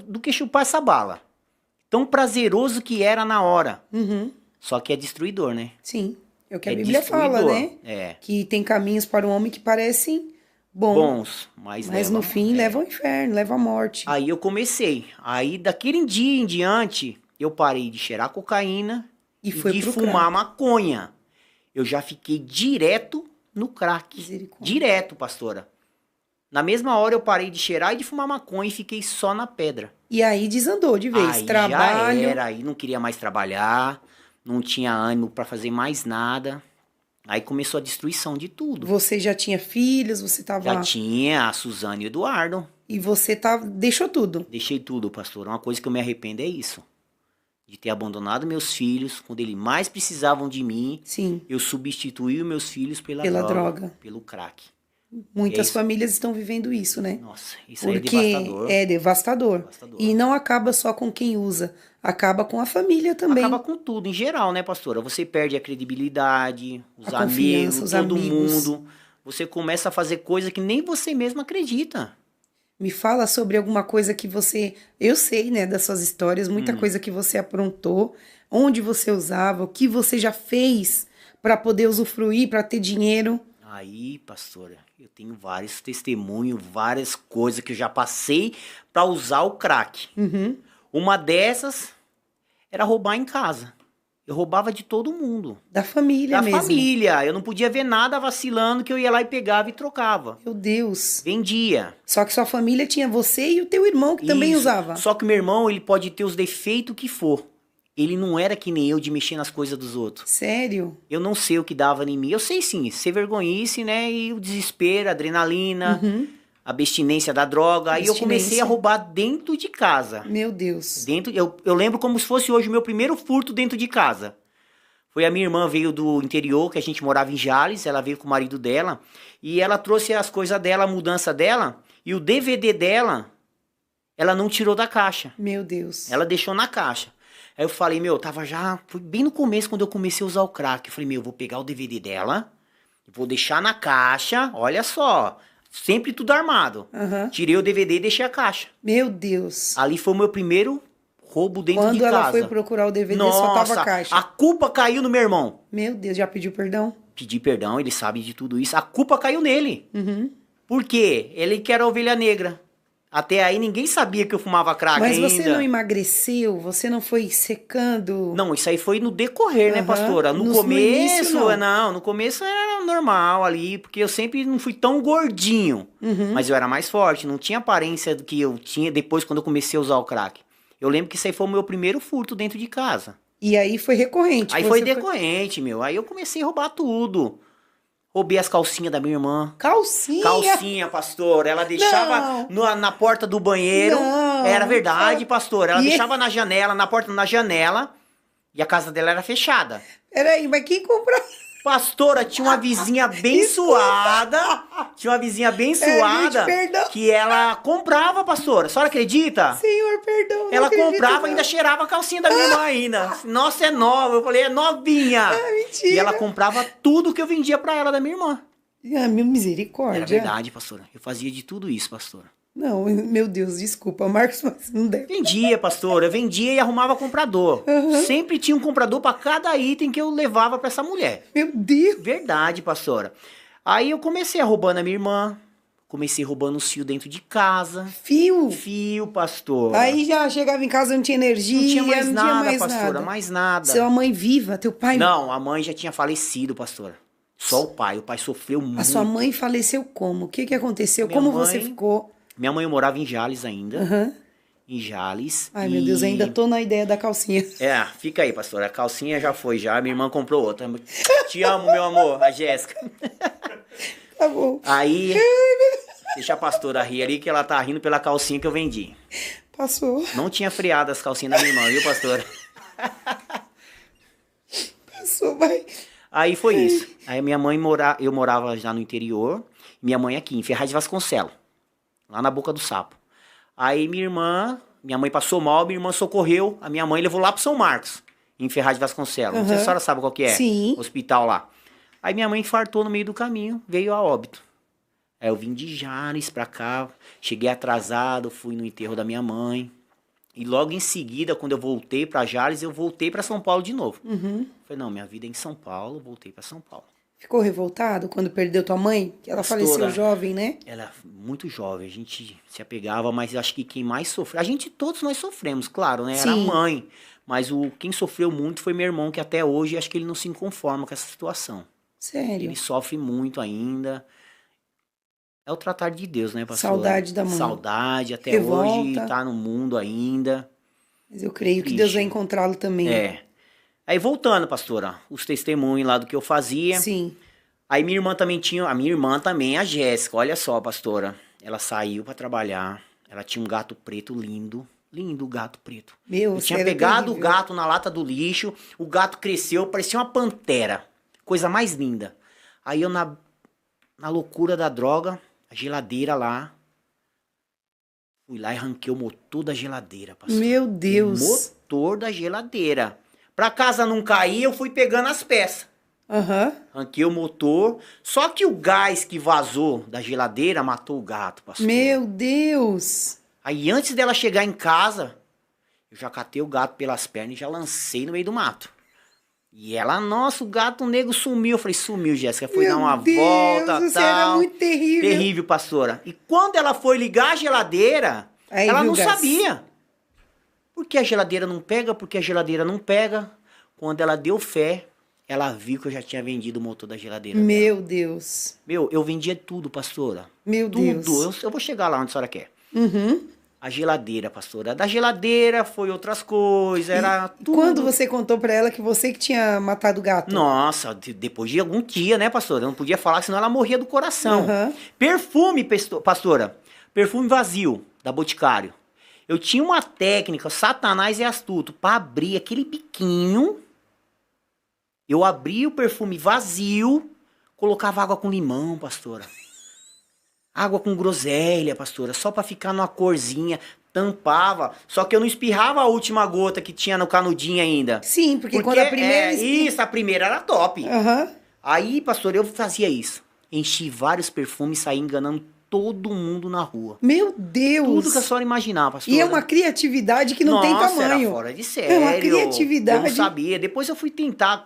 do que chupar essa bala. Tão prazeroso que era na hora. Só que é destruidor, né? Sim, é o que a É Bíblia fala, destruidor. né? É. Que tem caminhos para o homem que parecem Bons, mas no fim levam ao inferno, levam à morte. Aí eu comecei. Aí daquele dia em diante, eu parei de cheirar cocaína E e foi de pro fumar crack. maconha. Eu já fiquei direto no crack. Misericórdia. Direto, pastora. Na mesma hora eu parei de cheirar e de fumar maconha e fiquei só na pedra. E aí desandou de vez. Aí Trabalho. já era, aí não queria mais trabalhar, não tinha ânimo pra fazer mais nada. Aí começou a destruição de tudo. Você já tinha filhos, você tava. Já tinha a Suzane e o Eduardo. E você deixou tudo. Deixei tudo, pastor. Uma coisa que eu me arrependo é isso. De ter abandonado meus filhos, quando eles mais precisavam de mim, Sim. eu substituí os meus filhos pela droga, pelo crack. Muitas isso. famílias estão vivendo isso, né? Nossa, isso aí é Porque devastador. é devastador. Devastador. E não acaba só com quem usa, acaba com a família também. Acaba com tudo, em geral, né, pastora? Você perde a credibilidade, os A confiança, amigos, os todo amigos. mundo. Você começa a fazer coisa que nem você mesmo acredita. Me fala sobre alguma coisa que você. Eu sei, né, das suas histórias, muita coisa que você aprontou, onde você usava, o que você já fez para poder usufruir, para ter dinheiro. Aí, pastora, eu tenho vários testemunhos, várias coisas que eu já passei para usar o crack. Uhum. Uma dessas era roubar em casa. Eu roubava de todo mundo. Da família Da mesmo. família. Eu não podia ver nada vacilando que eu ia lá e pegava e trocava. Meu Deus. Vendia. Só que sua família tinha você e o teu irmão que também Isso. usava. Só que o meu irmão, ele pode ter os defeitos que for. Ele não era que nem eu de mexer nas coisas dos outros. Sério? Eu não sei o que dava em mim. Eu sei sim, ser vergonhice, né? E o desespero, a adrenalina, a abstinência da droga. Aí eu comecei Abstinência. a roubar dentro de casa. Meu Deus. Eu lembro como se fosse hoje o meu primeiro furto dentro de casa. Foi a minha irmã, veio do interior, que a gente morava em Jales, ela veio com o marido dela, e ela trouxe as coisas dela, a mudança dela, e o DVD dela, ela não tirou da caixa. Meu Deus. Ela deixou na caixa. Aí eu falei, foi bem no começo, quando eu comecei a usar o crack. Eu falei, eu vou pegar o DVD dela, vou deixar na caixa, olha só, sempre tudo armado. Aham. Tirei o DVD e deixei a caixa. Meu Deus. Ali foi o meu primeiro roubo dentro de Quando casa. ela foi procurar o DVD, Nossa, só tava a caixa. a culpa caiu no meu irmão. Meu Deus, já pediu perdão? Pedi perdão, ele sabe de tudo isso. A culpa caiu nele. Uhum. Por quê? Ele que era a ovelha negra. Até aí ninguém sabia que eu fumava crack Mas ainda. você não emagreceu? Você não foi secando? Não, isso aí foi no decorrer, né, Aham. pastora? No No começo, início, não. no começo era normal ali, porque eu sempre não fui tão gordinho. Uhum. Mas eu era mais forte, não tinha aparência do que eu tinha depois quando eu comecei a usar o crack. Eu lembro que isso aí foi o meu primeiro furto dentro de casa. E aí foi recorrente. Aí você foi decorrente, meu. Aí eu comecei a roubar tudo. Roubei as calcinhas da minha irmã. Calcinha? Calcinha, pastor. Ela deixava na porta do banheiro. Não. Era verdade, pastor. Ela E- deixava na janela, na janela. E a casa dela era fechada. Peraí, mas quem comprou? Pastora, tinha uma vizinha abençoada. Tinha uma vizinha abençoada. perdão. Que ela comprava, pastora. A senhora acredita? Senhor, perdão. não Ela acredito, comprava e não. ainda cheirava a calcinha da minha irmã ainda. Nossa, é nova. Eu falei, é novinha. mentira. E ela comprava tudo que eu vendia pra ela da minha irmã. Ah, meu misericórdia. Era verdade, pastora. Eu fazia de tudo isso, pastora. Não, meu Deus, desculpa, Marcos, mas não deve. Vendia, pastora. Eu vendia e arrumava comprador. Sempre tinha um comprador pra cada item que eu levava pra essa mulher. Meu Deus. Verdade, pastora. Aí eu comecei a roubando a minha irmã. Comecei roubando os fios dentro de casa. Fio. Fio, pastor. Aí já chegava em casa, não tinha energia. não tinha mais não nada, tinha mais pastora. nada. Mais nada. Sua mãe viva, teu pai... Não, a mãe já tinha falecido, pastora. Só o pai. O pai sofreu muito. A sua mãe faleceu como? O que aconteceu? Minha Como mãe- você ficou? Minha mãe morava em Jales ainda. Aham. Em Jales. Ai, meu Deus, ainda tô na ideia da calcinha. É, fica aí, pastora. A calcinha já foi já. Minha irmã comprou outra. Te amo, meu amor. A Jéssica. Tá bom. Aí, deixa a pastora rir ali, que ela tá rindo pela calcinha que eu vendi. Passou. Não tinha freado as calcinhas da minha irmã, viu, pastora? Passou, vai. Aí foi isso. Aí minha mãe eu morava já no interior. Minha mãe aqui, em Ferraz de Vasconcelos. Lá na Boca do Sapo. Aí minha mãe passou mal, minha irmã socorreu. A minha mãe levou lá pro São Marcos, em Ferraz de Vasconcelos. Não sei se a senhora sabe qual que é. Sim. Hospital lá. Aí minha mãe infartou no meio do caminho, veio a óbito. Aí eu vim de Jales pra cá, cheguei atrasado, fui no enterro da minha mãe. E logo em seguida, quando eu voltei para Jales, eu voltei para São Paulo de novo. Uhum. Falei, não, minha vida é em São Paulo, voltei para São Paulo. Ficou revoltado quando perdeu tua mãe? Que ela Pastora, faleceu jovem, né? Ela é muito jovem, a gente se apegava, mas eu acho que quem mais sofreu... todos nós sofremos, claro, né? Era a Sim. mãe. Mas quem sofreu muito foi meu irmão, que até hoje acho que ele não se conforma com essa situação. Sério. Ele sofre muito ainda. É o tratar de Deus, né, pastor? Saudade da mãe. Saudade, até Revolta. hoje tá no mundo ainda. Mas eu creio que Triste. Deus vai encontrá-lo também. É. Aí voltando, pastora, os testemunhos lá do que eu fazia. Sim. Aí minha irmã também a minha irmã também, a Jéssica, olha só, pastora. Ela saiu pra trabalhar, ela tinha um gato preto lindo. Lindo o gato preto. Meu, Eu tinha você era pegado o terrível. gato na lata do lixo, o gato cresceu, parecia uma pantera. Coisa mais linda. Aí eu, na loucura da droga, a geladeira lá, fui lá e arranquei o motor da geladeira, pastor. Meu Deus. O motor da geladeira. Pra casa não cair, eu fui pegando as peças. Aham. Arranquei o motor. Só que o gás que vazou da geladeira matou o gato, pastor. Meu Deus. Aí antes dela chegar em casa, eu já catei o gato pelas pernas e já lancei no meio do mato. E ela, nossa, o gato negro sumiu. Eu falei, sumiu, Jéssica. Foi dar uma volta, Você tal. era muito terrível. Terrível, pastora. E quando ela foi ligar a geladeira, Aí ela viu não o gás. sabia. Por que a geladeira não pega? Porque a geladeira não pega. Quando ela deu fé, ela viu que eu já tinha vendido o motor da geladeira. Meu Deus. Meu, eu vendia tudo, pastora. Meu Tudo. Deus. Eu vou chegar lá onde a senhora quer. Uhum. A geladeira, pastora. Da geladeira foi outras coisas, era tudo. Quando você contou pra ela que você que tinha matado o gato? Nossa, depois de algum dia, né, pastora? Eu não podia falar, senão ela morria do coração. Aham. Perfume, pastora. Perfume vazio, da Boticário. Eu tinha uma técnica, Satanás é astuto, pra abrir aquele biquinho. Eu abria o perfume vazio, colocava água com limão, pastora. Água com groselha, pastora, só pra ficar numa corzinha, tampava. Só que eu não espirrava a última gota que tinha no canudinho ainda. Sim, porque quando a primeira... Isso, a primeira era top. Aham. Aí, pastor, eu fazia isso. Enchi vários perfumes e saí enganando todo mundo na rua. Meu Deus. Tudo que a senhora imaginar, pastor. E é uma criatividade que não tem tamanho. Era fora de sério. É uma criatividade. Eu não sabia. Depois eu fui tentar,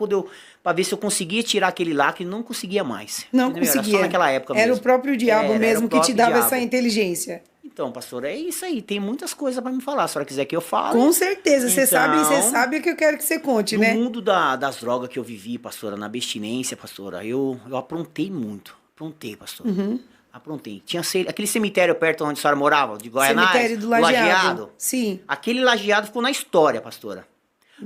pra ver se eu conseguia tirar aquele lacre, não conseguia mais. Não Entendeu? conseguia. Era só naquela época Era mesmo. o próprio diabo Era mesmo o que te próprio dava diabo. essa inteligência. Então, pastor, é isso aí. Tem muitas coisas pra me falar. Se a senhora quiser que eu fale. Com certeza. Você Então, sabe o que eu quero que você conte, No né? mundo das drogas que eu vivi, pastora, na abstinência, pastora, eu aprontei muito. Aprontei, pastor. Uhum. Aprontei. Tinha aquele cemitério perto onde a senhora morava, de Guaianazes. Cemitério do Lajeado. Sim. Aquele lajeado ficou na história, pastora.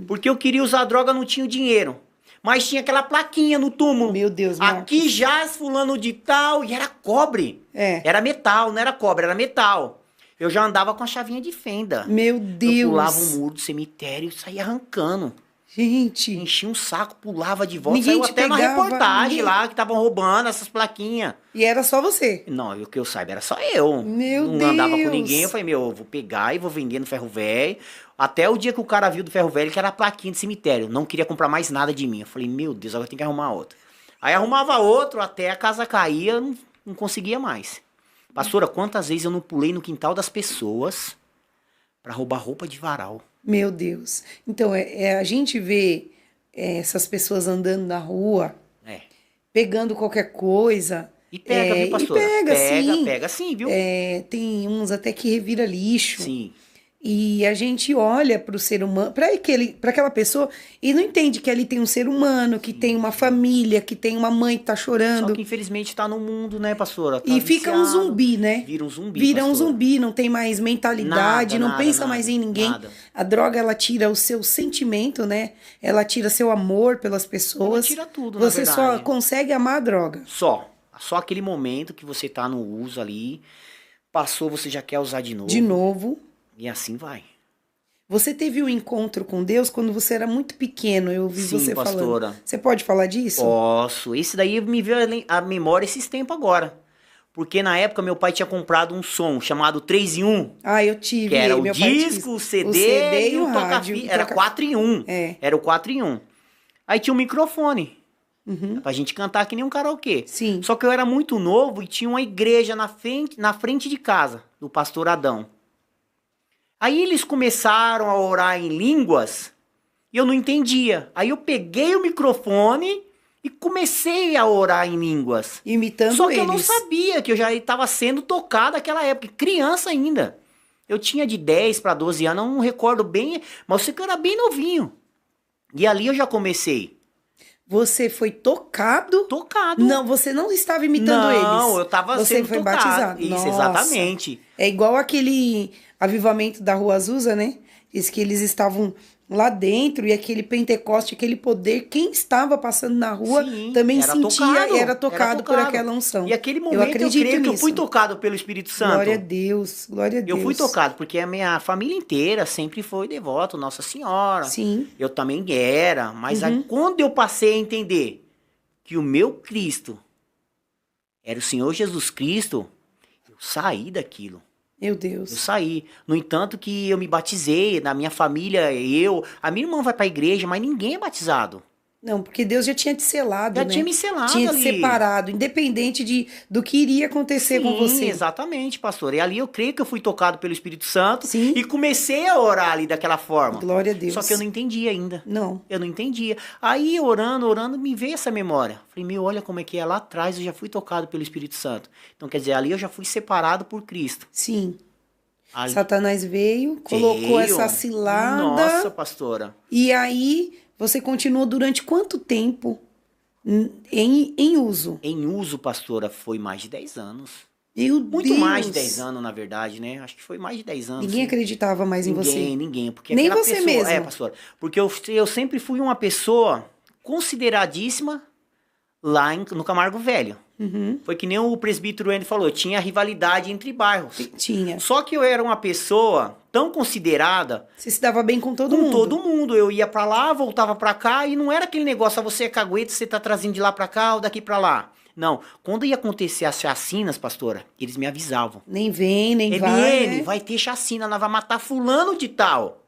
Porque eu queria usar droga, não tinha o dinheiro. Mas tinha aquela plaquinha no túmulo. Meu Deus, Marcos. Aqui jaz fulano de tal, e era cobre. É. Era metal, não era cobre, era metal. Eu já andava com a chavinha de fenda. Meu Eu Deus. pulava o muro do cemitério e saía arrancando. Gente. Enchia um saco, pulava de volta. Ninguém Saiu te até na pegava, reportagem ninguém- lá, que estavam roubando essas plaquinhas. E era só você. Não, o que eu saiba era só eu. Meu Não andava com Deus. ninguém. Eu falei, eu vou pegar e vou vender no ferro velho. Até o dia que o cara viu do ferro velho, que era a plaquinha de cemitério. Não queria comprar mais nada de mim. Eu falei, meu Deus, agora eu tenho que arrumar outro. Aí arrumava outro, até a casa caía, eu não conseguia mais. Pastora, quantas vezes eu não pulei no quintal das pessoas pra roubar roupa de varal? Meu Deus. Então, a gente vê essas pessoas andando na rua, É. pegando qualquer coisa. E pega, viu, pastora? E pega, sim. Pega sim, viu? Tem uns até que revira lixo. Sim. E a gente olha para o ser humano, para aquela pessoa, e não entende que ali tem um ser humano, que tem uma família, que tem uma mãe que tá chorando. Só que infelizmente tá no mundo, né, pastora? Tá E fica um viciado. zumbi, né? Vira um zumbi, Vira um pastora. zumbi, não tem mais mentalidade, não Nada, pensa nada, mais em ninguém. nada. A droga, ela tira o seu sentimento, né? Ela tira seu amor pelas pessoas. Ela tira tudo, na Você só verdade. consegue amar a droga. Só aquele momento que você tá no uso ali, passou, você já quer usar de novo. De novo. E assim vai. Você teve um encontro com Deus quando você era muito pequeno, eu ouvi Sim, você pastora. falando. Você pode falar disso? Posso. Esse daí me veio a memória esses tempos agora. Porque na época meu pai tinha comprado um som chamado 3 em 1. Ah, eu tive. Que era o meu pai tinha disco, o isso. CD, e o rádio, toca-fita. Era 4 em 1. É. Era o 4 em 1. Aí tinha um microfone. Uhum. Pra gente cantar que nem um karaokê. Sim. Só que eu era muito novo e tinha uma igreja na frente de casa, do pastor Adão. Aí eles começaram a orar em línguas e eu não entendia. Aí eu peguei o microfone e comecei a orar em línguas. Imitando Só que eles. eu não sabia que eu já estava sendo tocado naquela época, criança ainda. Eu tinha de 10 para 12 anos, eu não recordo bem, mas eu sei que eu era bem novinho. E ali eu já comecei. Você foi tocado? Tocado. Não, você não estava imitando eles. Não, eu estava Você sendo foi tocado. batizado. Isso, Nossa. exatamente. É igual aquele avivamento da Rua Azusa, né? Diz que eles estavam lá dentro e aquele Pentecoste, aquele poder, quem estava passando na rua Sim, também era sentia tocado, e era tocado por aquela unção. E aquele eu momento eu, acredito creio que eu nisso. fui tocado pelo Espírito Santo. Glória a Deus, glória a Deus. Eu fui tocado porque a minha família inteira sempre foi devota, Nossa Senhora. Sim. Eu também era, mas aí, quando eu passei a entender que o meu Cristo era o Senhor Jesus Cristo, eu saí daquilo. Meu Eu Deus. saí. No entanto que eu me batizei, na minha família, a minha irmã vai pra igreja, mas ninguém é batizado. Não, porque Deus já tinha te selado, Já né? tinha me selado Tinha te ali. separado, independente do que iria acontecer com você. Exatamente, pastor. E ali eu creio que eu fui tocado pelo Espírito Santo Sim. e comecei a orar ali daquela forma. Glória a Deus. Só que eu não entendia ainda. Não. Eu não entendia. Aí, orando, me veio essa memória. Falei, meu, olha como é que é. Lá atrás eu já fui tocado pelo Espírito Santo. Então, quer dizer, ali eu já fui separado por Cristo. Sim. Ali... Satanás veio, colocou essa cilada. Nossa, pastora. E aí, você continuou durante quanto tempo em uso? Em uso, pastora, foi mais de 10 anos. Meu Muito Deus. mais de 10 anos, na verdade, né? Acho que foi mais de 10 anos. Ninguém sim. acreditava mais em você. Ninguém. Porque Nem aquela você pessoa, mesmo. É, pastora. Porque eu sempre fui uma pessoa consideradíssima lá no Camargo Velho. Uhum. Foi que nem o presbítero Andy falou, tinha rivalidade entre bairros. Tinha. Só que eu era uma pessoa tão considerada Você se dava bem com todo com mundo. todo mundo. Eu ia pra lá, voltava pra cá e não era aquele negócio, você é cagueta, você tá trazendo de lá pra cá ou daqui pra lá. Não, quando ia acontecer as chacinas, pastora, eles me avisavam. Nem vem, nem vai. MN, né? vai ter chacina, nós vamos matar fulano de tal.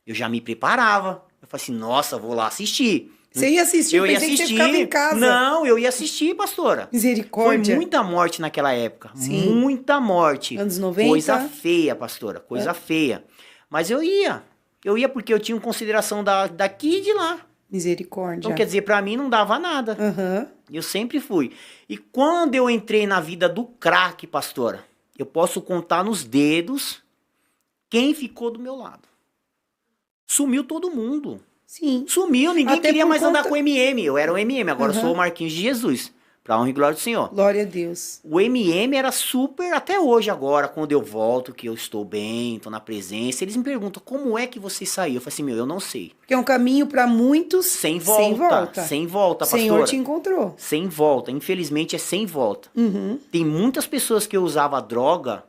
Eu já me preparava. Eu falei assim, nossa, vou lá assistir. Você ia assistir, Eu ia pensei assistir. que você ficava em casa. Não, eu ia assistir, pastora. Foi Misericórdia. muita morte naquela época. Sim. Muita morte. Anos 90. Coisa feia, pastora. Coisa feia. Mas eu ia. Eu ia porque eu tinha consideração daqui e de lá. Misericórdia. Então, quer dizer, pra mim não dava nada. Aham. Eu sempre fui. E quando eu entrei na vida do crack, pastora, eu posso contar nos dedos quem ficou do meu lado. Sumiu todo mundo. Sim. Sumiu, ninguém Até queria por mais andar conta- com o MM. Eu era o MM, agora eu sou o Marquinhos de Jesus. Pra honra e glória do Senhor. Glória a Deus. O MM era super, até hoje agora, quando eu volto, que eu estou bem, tô na presença, eles me perguntam, como é que você saiu? Eu falo assim, meu, eu não sei. Porque é um caminho para muitos Sem volta, sem volta, O Senhor pastora. te encontrou. Sem volta, infelizmente é sem volta. Uhum. Tem muitas pessoas que usavam droga,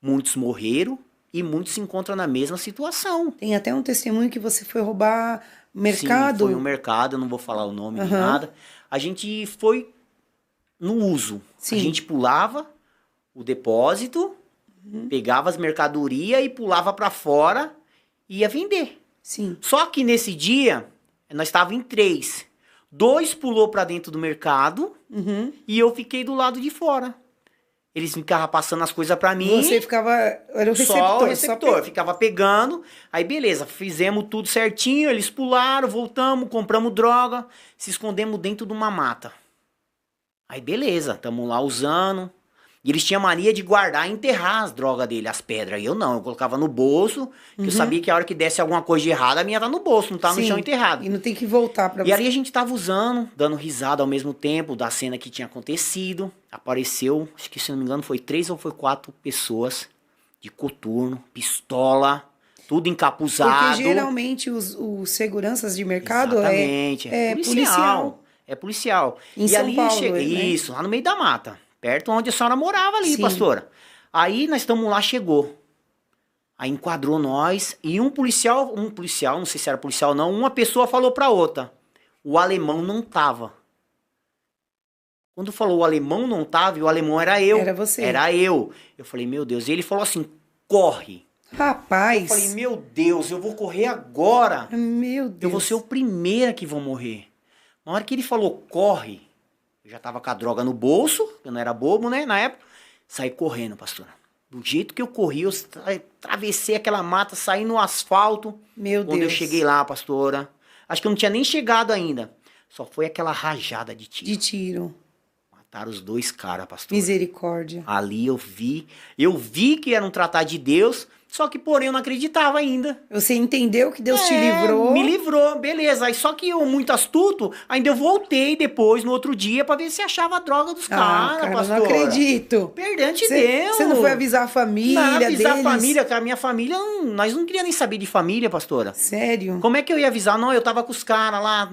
muitos morreram e muitos se encontram na mesma situação. Tem até um testemunho que você foi roubar mercado. Sim, foi um mercado, eu não vou falar o nome nem Aham. nada. A gente foi no uso. Sim. A gente pulava o depósito, pegava as mercadorias e pulava para fora e ia vender. Sim. Só que nesse dia, nós estávamos em 3. 2 pulou para dentro do mercado Uhum. e eu fiquei do lado de fora. Eles ficavam passando as coisas para mim. Você ficava. Era o receptor. Só o receptor, pe- ficava pegando, aí beleza, fizemos tudo certinho, eles pularam, voltamos, compramos droga, se escondemos dentro de uma mata. Aí beleza, tamo lá usando, e eles tinham mania de guardar e enterrar as drogas dele, as pedras, e eu não, eu colocava no bolso, que eu sabia que a hora que desse alguma coisa de errado, a minha tá no bolso, não tá no Sim. chão enterrado. E não tem que voltar para E ali a gente tava usando, dando risada ao mesmo tempo da cena que tinha acontecido. Apareceu, acho que se não me engano foi 3 ou foi 4 pessoas de coturno, pistola, tudo encapuzado. Porque geralmente os seguranças de mercado Exatamente, é policial. É policial. Em e São ali Paulo, chega, né? Isso, lá no meio da mata, perto onde a senhora morava ali, Sim. pastora. Aí nós estamos lá, chegou. Aí enquadrou nós e um policial, não sei se era policial ou não, uma pessoa falou pra outra. O alemão não tava. Quando falou o alemão não tava, e o alemão era eu. Era você. Era eu. Eu falei, meu Deus. E ele falou assim, corre. Rapaz. Eu falei, meu Deus, eu vou correr agora. Meu Deus. Eu vou ser o primeiro que vou morrer. Na hora que ele falou, corre, eu já tava com a droga no bolso, eu não era bobo, né, na época. Saí correndo, pastora. Do jeito que eu corri, eu atravessei aquela mata, saí no asfalto. Meu Quando eu Deus. cheguei lá, pastora, acho que eu não tinha nem chegado ainda. Só foi aquela rajada de tiro. De tiro. Mataram os 2 caras, pastora. Misericórdia. Ali eu vi que era um tratar de Deus, só que porém eu não acreditava ainda. Você entendeu que Deus te livrou? Me livrou, beleza. Aí só que eu, muito astuto, ainda eu voltei depois, no outro dia, pra ver se achava a droga dos caras, cara, pastora. não acredito. Perdente Deus. Você não foi avisar a família Não, avisar deles? a família, que a minha família, nós não queríamos nem saber de família, pastora. Sério? Como é que eu ia avisar? Não, eu tava com os caras lá.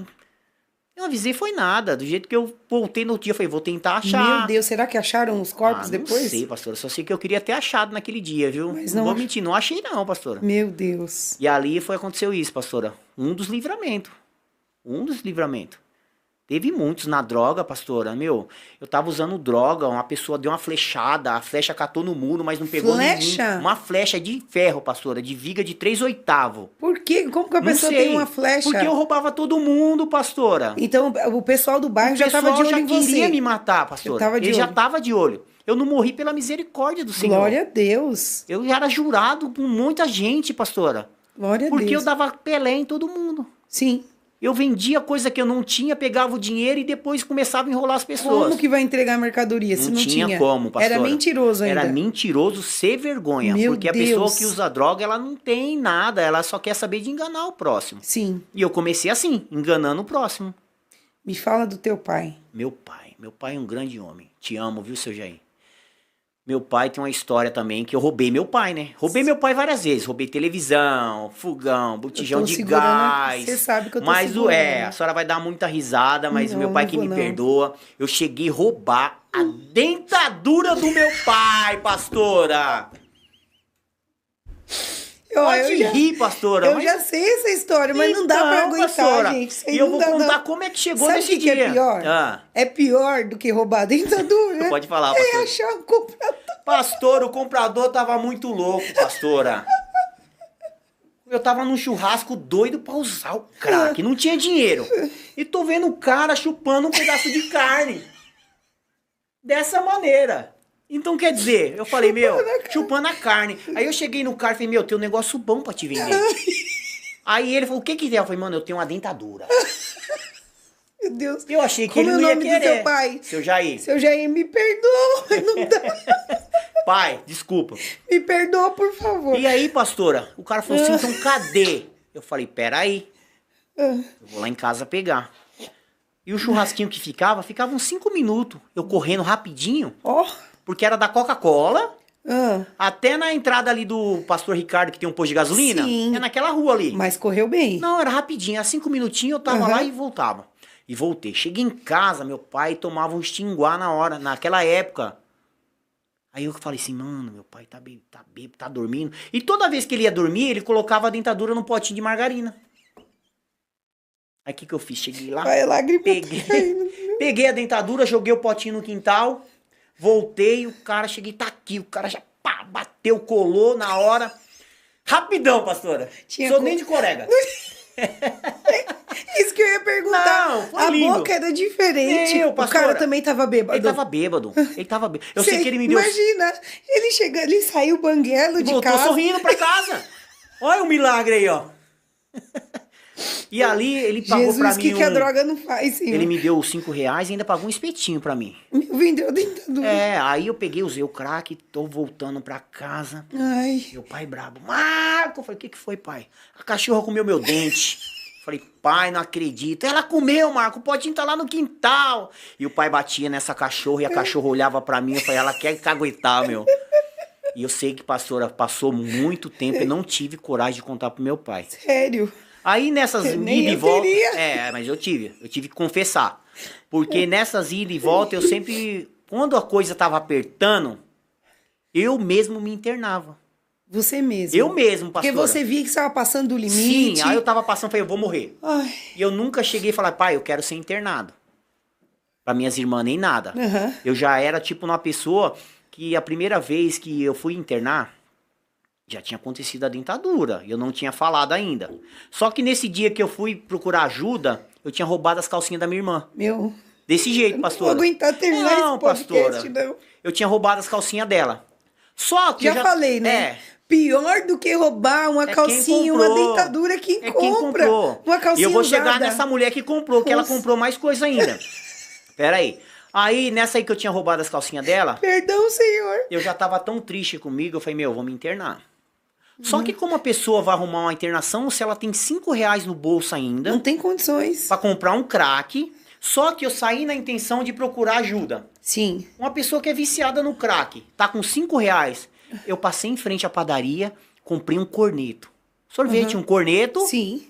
Eu avisei, foi nada. Do jeito que eu voltei no dia, eu falei, vou tentar achar. Meu Deus, será que acharam os corpos depois? Não sei, pastora. Só sei que eu queria ter achado naquele dia, viu? Mas não não vou ach- mentir, não achei não, pastora. Meu Deus. E ali aconteceu isso, pastora. Um dos livramentos. Teve muitos na droga, pastora. Meu, eu tava usando droga, uma pessoa deu uma flechada, a flecha catou no muro, mas não pegou Flecha? ninguém. Uma flecha de ferro, pastora, de viga de 3/8. Por quê? Como que a Não pessoa sei, tem uma flecha? Porque eu roubava todo mundo, pastora. Então, o pessoal do bairro O já tava de pessoal olho em queria você. me matar, pastora. tava de Ele já olho. tava de olho. Eu não morri pela misericórdia do Senhor. Glória a Deus. Eu já era jurado por muita gente, pastora. Glória a Porque Deus. eu dava Pelé em todo mundo. Sim. Eu vendia coisa que eu não tinha, pegava o dinheiro e depois começava a enrolar as pessoas. Como que vai entregar a mercadoria se Não não tinha como, pastora. Era mentiroso ainda. Era mentiroso, sem vergonha. Meu porque a Deus. pessoa que usa droga, ela não tem nada. Ela só quer saber de enganar o próximo. Sim. E eu comecei assim, enganando o próximo. Me fala do teu pai. Meu pai é um grande homem. Te amo, viu, seu Jair? Meu pai tem uma história também que eu roubei meu pai, né? Roubei meu pai várias vezes. Roubei televisão, fogão, botijão tô de segurando, gás. você sabe que eu tô Mas segurando. a senhora vai dar muita risada, mas Não, o meu pai não que vou, me não. perdoa. Eu cheguei a roubar a dentadura do meu pai, pastora. Pode rir, pastora. Eu mas- já sei essa história, mas não dá pra Então, aguentar, pastora, gente. Isso aí E eu não vou dá, contar não. como é que chegou Sabe o nesse que dia. é pior? Ah, É pior do que roubar a dentadura. Pode falar, É pastora. achar um comprador. Pastor, o comprador tava muito louco, pastora. Eu tava num churrasco doido pra usar o crack. Não tinha dinheiro. E tô vendo o cara chupando um pedaço de carne. Dessa maneira. Então, quer dizer, eu falei, chupando a carne. Aí eu cheguei no cara e falei, tem um negócio bom pra te vender. Aí ele falou, o que que é? Eu falei, mano, eu tenho uma dentadura. Meu Deus. Eu achei que Como ele é o não ia nome do querer. seu pai? Seu Jair. Seu Jair, me perdoa, mas não dá. Pai, desculpa. Me perdoa, por favor. E aí, pastora, o cara falou assim, então cadê? Eu falei, peraí. Eu vou lá em casa pegar. E o churrasquinho que ficava uns 5 minutos. Eu correndo rapidinho, Ó. porque era da Coca-Cola Ah, até na entrada ali do pastor Ricardo, que tem um posto de gasolina. Sim. É naquela rua ali. mas correu bem. Não, era rapidinho. Era 5 minutinhos, eu tava Aham. lá e voltava. E voltei. Cheguei em casa, meu pai tomava um extinguá na hora, naquela época. Aí eu falei assim, mano, meu pai tá bêbado, tá dormindo. E toda vez que ele ia dormir, ele colocava a dentadura num potinho de margarina. Aí o que eu fiz? Cheguei lá, Vai, lágrima tá peguei, caindo. peguei a dentadura, joguei o potinho no quintal, voltei, o cara, cheguei, tá aqui, o cara já pá, bateu, colou na hora. Rapidão, pastora. Tinha Sou co- nem de corega. Isso que eu ia perguntar. Não, foi a lindo. boca era diferente. Meu, O pastora, cara também tava bêbado. Ele tava bêbado. Eu sei que ele me deu... Imagina, ele chegou, ele saiu banguelo de Voltou casa. sorrindo pra casa. Olha o milagre aí, ó. E ali ele pagou pra Jesus, mim que a droga não faz, senhor? Ele me deu os R$5 e ainda pagou um espetinho pra mim. Vendeu a dentadura. Aí eu peguei, usei o crack, tô voltando pra casa. Ai, Meu pai brabo. Marco! Eu falei, o que foi, pai? A cachorra comeu meu dente. Falei, pai, não acredito. Ela comeu, Marco, o potinho tá lá no quintal. E o pai batia nessa cachorra e a cachorra olhava pra mim. Eu falei, ela quer caguetar, meu. E eu sei que, pastora, passou muito tempo e não tive coragem de contar pro meu pai. sério. Aí nessas Nem ida e eu volta. teria. Mas eu tive que confessar. Porque nessas ida e volta eu sempre, quando a coisa tava apertando, eu mesmo me internava. Você mesmo. Eu mesmo, Porque pastora. você via que você estava passando do limite. Sim, aí eu tava passando, falei, eu vou morrer. Ai, E eu nunca cheguei a falar, pai, eu quero ser internado. Pra minhas irmãs, nem nada. aham. Eu já era, tipo, uma pessoa que a primeira vez que eu fui internar, já tinha acontecido a dentadura. Eu não tinha falado ainda. Só que nesse dia que eu fui procurar ajuda, eu tinha roubado as calcinhas da minha irmã. Meu, Desse jeito, não vou pastora. aguentar terminar Não, esse podcast, pastora. não. Eu tinha roubado as calcinhas dela. Só que Já falei, né? Pior do que roubar uma calcinha, uma dentadura, quem compra uma calcinha E eu vou usada. chegar nessa mulher que comprou, que ela Nossa. comprou mais coisa ainda. Pera aí. Aí, nessa aí que eu tinha roubado as calcinhas dela, Perdão, senhor. eu já tava tão triste comigo, eu falei, meu, eu vou me internar. Só que como a pessoa vai arrumar uma internação se ela tem R$5 no bolso ainda Não tem condições. pra comprar um crack? Só que eu saí na intenção de procurar ajuda. Sim. Uma pessoa que é viciada no crack, tá com R$5. Eu passei em frente à padaria, comprei um corneto. Sorvete, um corneto, Sim.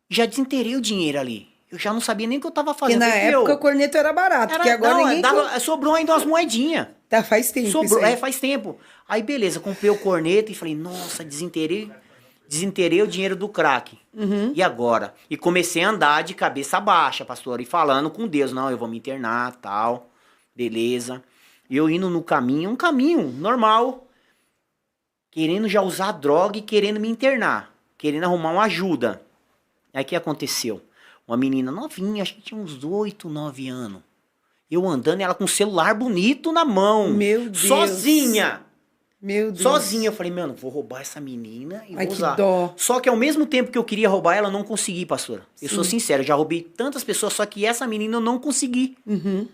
já desenterrei o dinheiro ali. Eu já não sabia nem o que eu tava Porque fazendo. na Porque época eu- o corneto era barato, porque agora ninguém... sobrou ainda umas moedinhas. Tá, faz tempo isso Sobrou, aí. faz tempo. Aí beleza, comprei o corneto e falei, nossa, desenterrei o dinheiro do crack. E agora? E comecei a andar de cabeça baixa, pastor, e falando com Deus, não, eu vou me internar, tal, beleza. E eu indo no caminho, um caminho normal, querendo já usar droga e querendo me internar, querendo arrumar uma ajuda. Aí o que aconteceu? Uma menina novinha, acho que tinha uns 8, 9 anos. Eu andando, ela com um celular bonito na mão. Meu Deus. Sozinha. Meu Deus. Sozinha. Eu falei, mano, vou roubar essa menina e Ai, vou que usar. dó. Só que ao mesmo tempo que eu queria roubar ela, eu não consegui, pastora. Eu sou sincero, eu já roubei tantas pessoas, só que essa menina eu não consegui.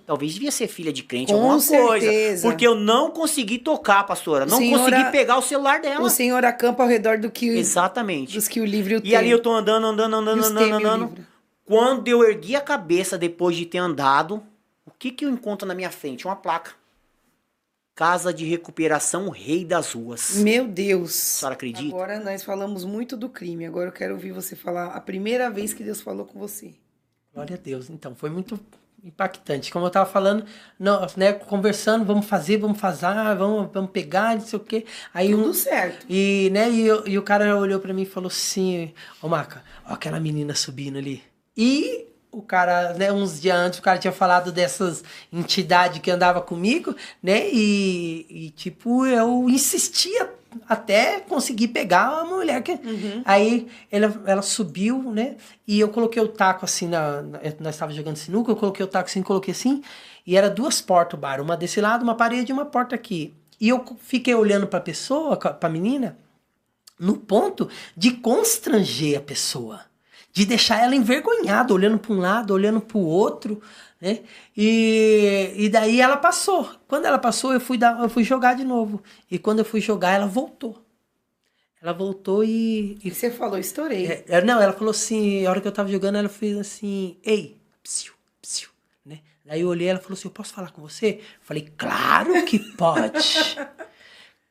Talvez devia ser filha de crente, Com alguma coisa. certeza. Porque eu não consegui tocar, pastora. Não Senhora- consegui pegar o celular dela. O senhor acampa ao redor do que, Exatamente. dos que o livro tem. E ali eu tô andando. E os teme o livro. Quando eu ergui a cabeça depois de ter andado, o que eu encontro na minha frente? Uma placa. Casa de Recuperação Rei das Ruas. Meu Deus. A senhora acredita? Agora nós falamos muito do crime. Agora eu quero ouvir você falar a primeira vez que Deus falou com você. Glória a Deus. Então, foi muito impactante. Como eu tava falando, não, né, conversando, vamos pegar, não sei o quê. Aí Tudo certo. E, né, e o cara olhou pra mim e falou assim, ô Maca, ó aquela menina subindo ali. E o cara, né, uns dias antes, o cara tinha falado dessas entidades que andava comigo, né, e tipo, eu insistia até conseguir pegar a mulher que... Aí ela subiu, né, e eu coloquei o taco assim, nós estávamos jogando sinuca, eu coloquei o taco assim, coloquei assim, e era 2 portas o bar, uma desse lado, uma parede e uma porta aqui. E eu fiquei olhando pra pessoa, pra menina, no ponto de constranger a pessoa. De deixar ela envergonhada, olhando para um lado, olhando para o outro, né? E daí ela passou. Quando ela passou, eu fui jogar de novo. E quando eu fui jogar, ela voltou. Ela voltou E você falou, estourei. não, ela falou assim, a hora que eu tava jogando, ela fez assim, ei, psiu, psiu, né? Daí eu olhei, ela falou assim, eu posso falar com você? Eu falei, claro que pode.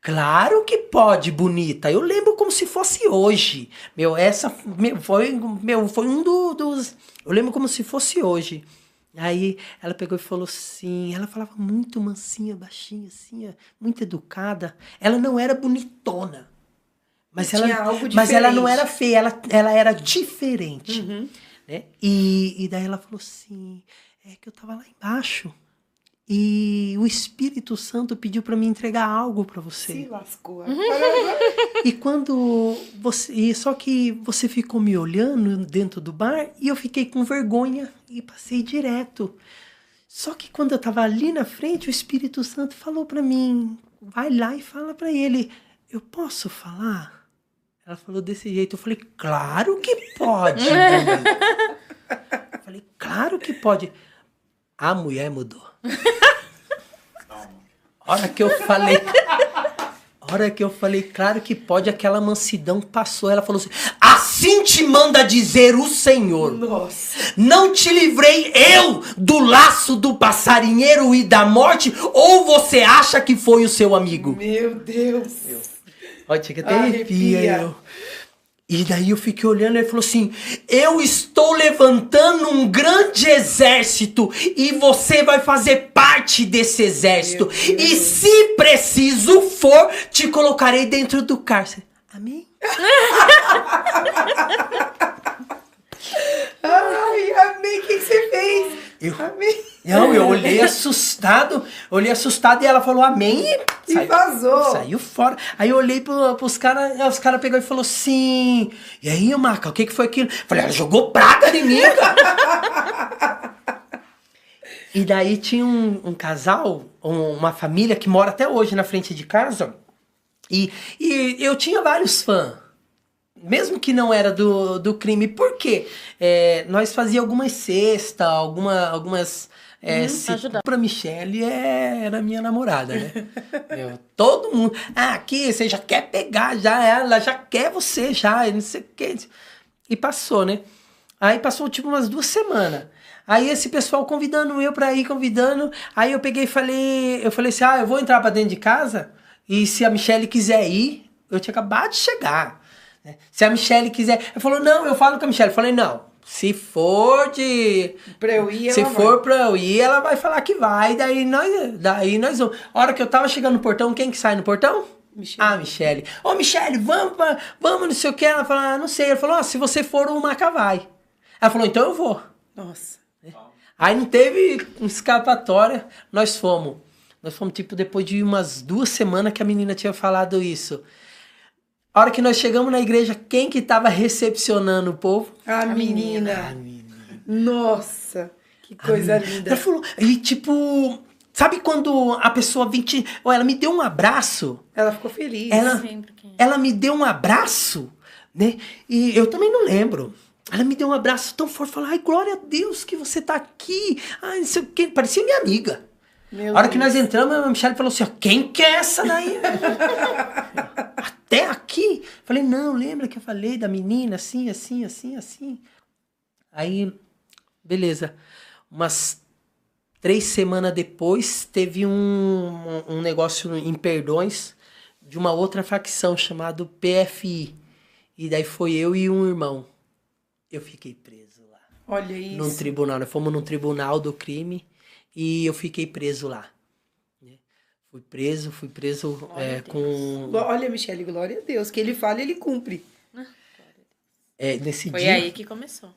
Claro que pode, bonita. Eu lembro como se fosse hoje. Foi um dos... Eu lembro como se fosse hoje. Aí ela pegou e falou assim... Ela falava muito mansinha, baixinha, assim, muito educada. Ela não era bonitona. Mas Tinha algo mas ela não diferente. era feia, ela era diferente. Né? E daí ela falou assim... É que eu tava lá embaixo... E o Espírito Santo pediu para me entregar algo para você. Se lascou. E quando você... Só que você ficou me olhando dentro do bar e eu fiquei com vergonha e passei direto. Só que quando eu tava ali na frente, o Espírito Santo falou para mim, vai lá e fala para ele, eu posso falar? Ela falou desse jeito. Eu falei, claro que pode. Eu falei, claro que pode. A mulher mudou. Hora que eu falei, claro que pode, aquela mansidão passou. Ela falou assim te manda dizer o Senhor. Nossa. Não te livrei eu do laço do passarinheiro e da morte, ou você acha que foi o seu amigo? Meu Deus. Olha, chega até Arrepia. arrepia. E daí eu fiquei olhando e ele falou assim, eu estou levantando um grande exército e você vai fazer parte desse exército. E se preciso for, te colocarei dentro do cárcere. Amém? Ai, amei. O que você fez? Amei. Não, eu olhei assustado e ela falou amém E vazou. Saiu fora. Aí eu olhei pros caras, os caras pegou e falou assim, e aí, Maca, o que foi aquilo? Falei, ela jogou praga em mim, cara. E daí tinha um casal, uma família que mora até hoje na frente de casa. E eu tinha vários fãs. Mesmo que não era do crime. Por quê? Nós fazíamos algumas cestas, algumas... ajudar. Pra Michelle era minha namorada, né? Todo mundo... aqui, você já quer pegar, já ela já quer você, já, não sei o quê. E passou, né? Aí passou tipo umas 2 semanas. Aí esse pessoal convidando eu pra ir, convidando. Aí eu peguei e falei assim, eu vou entrar pra dentro de casa e se a Michelle quiser ir, eu tinha acabado de chegar. Né? Se a Michelle quiser... Ele falou, não, eu falo com a Michelle. Eu falei, não, se for Pra eu ir, se ela for vai. pra eu ir, ela vai falar que vai. Daí nós vamos. A hora que eu tava chegando no portão, quem que sai no portão? Michelle. Michelle. Ô, Michelle, vamos, não sei o que. Ela falou, não sei. Ela falou, se você for, o Maca vai. Ela falou, então eu vou. Nossa. Aí não teve escapatória, nós fomos. Nós fomos, tipo, depois de umas 2 semanas que a menina tinha falado isso. A hora que nós chegamos na igreja, quem que tava recepcionando o povo? A menina. Nossa, que coisa linda. Ela falou, e tipo, sabe quando a pessoa vem ela me deu um abraço. Ela ficou feliz. Ela me deu um abraço, né? E eu também não lembro. Ela me deu um abraço tão forte, falou, ai, glória a Deus que você tá aqui. Ai, não sei o quê. Parecia minha amiga. Meu A hora que Deus. nós entramos, a Michelle falou assim, ó, quem que é essa daí? Até aqui? Falei, não, lembra que eu falei da menina, assim. Aí, beleza. Umas 3 semanas depois, teve um negócio em Perdões de uma outra facção chamado PFI. E daí foi eu e um irmão. Eu fiquei preso lá. Olha isso. Num tribunal. Nós fomos num tribunal do crime e eu fiquei preso lá. Né? Fui preso com... Olha, Michelle, glória a Deus. Que ele fala, ele cumpre. nesse Foi dia... aí que começou.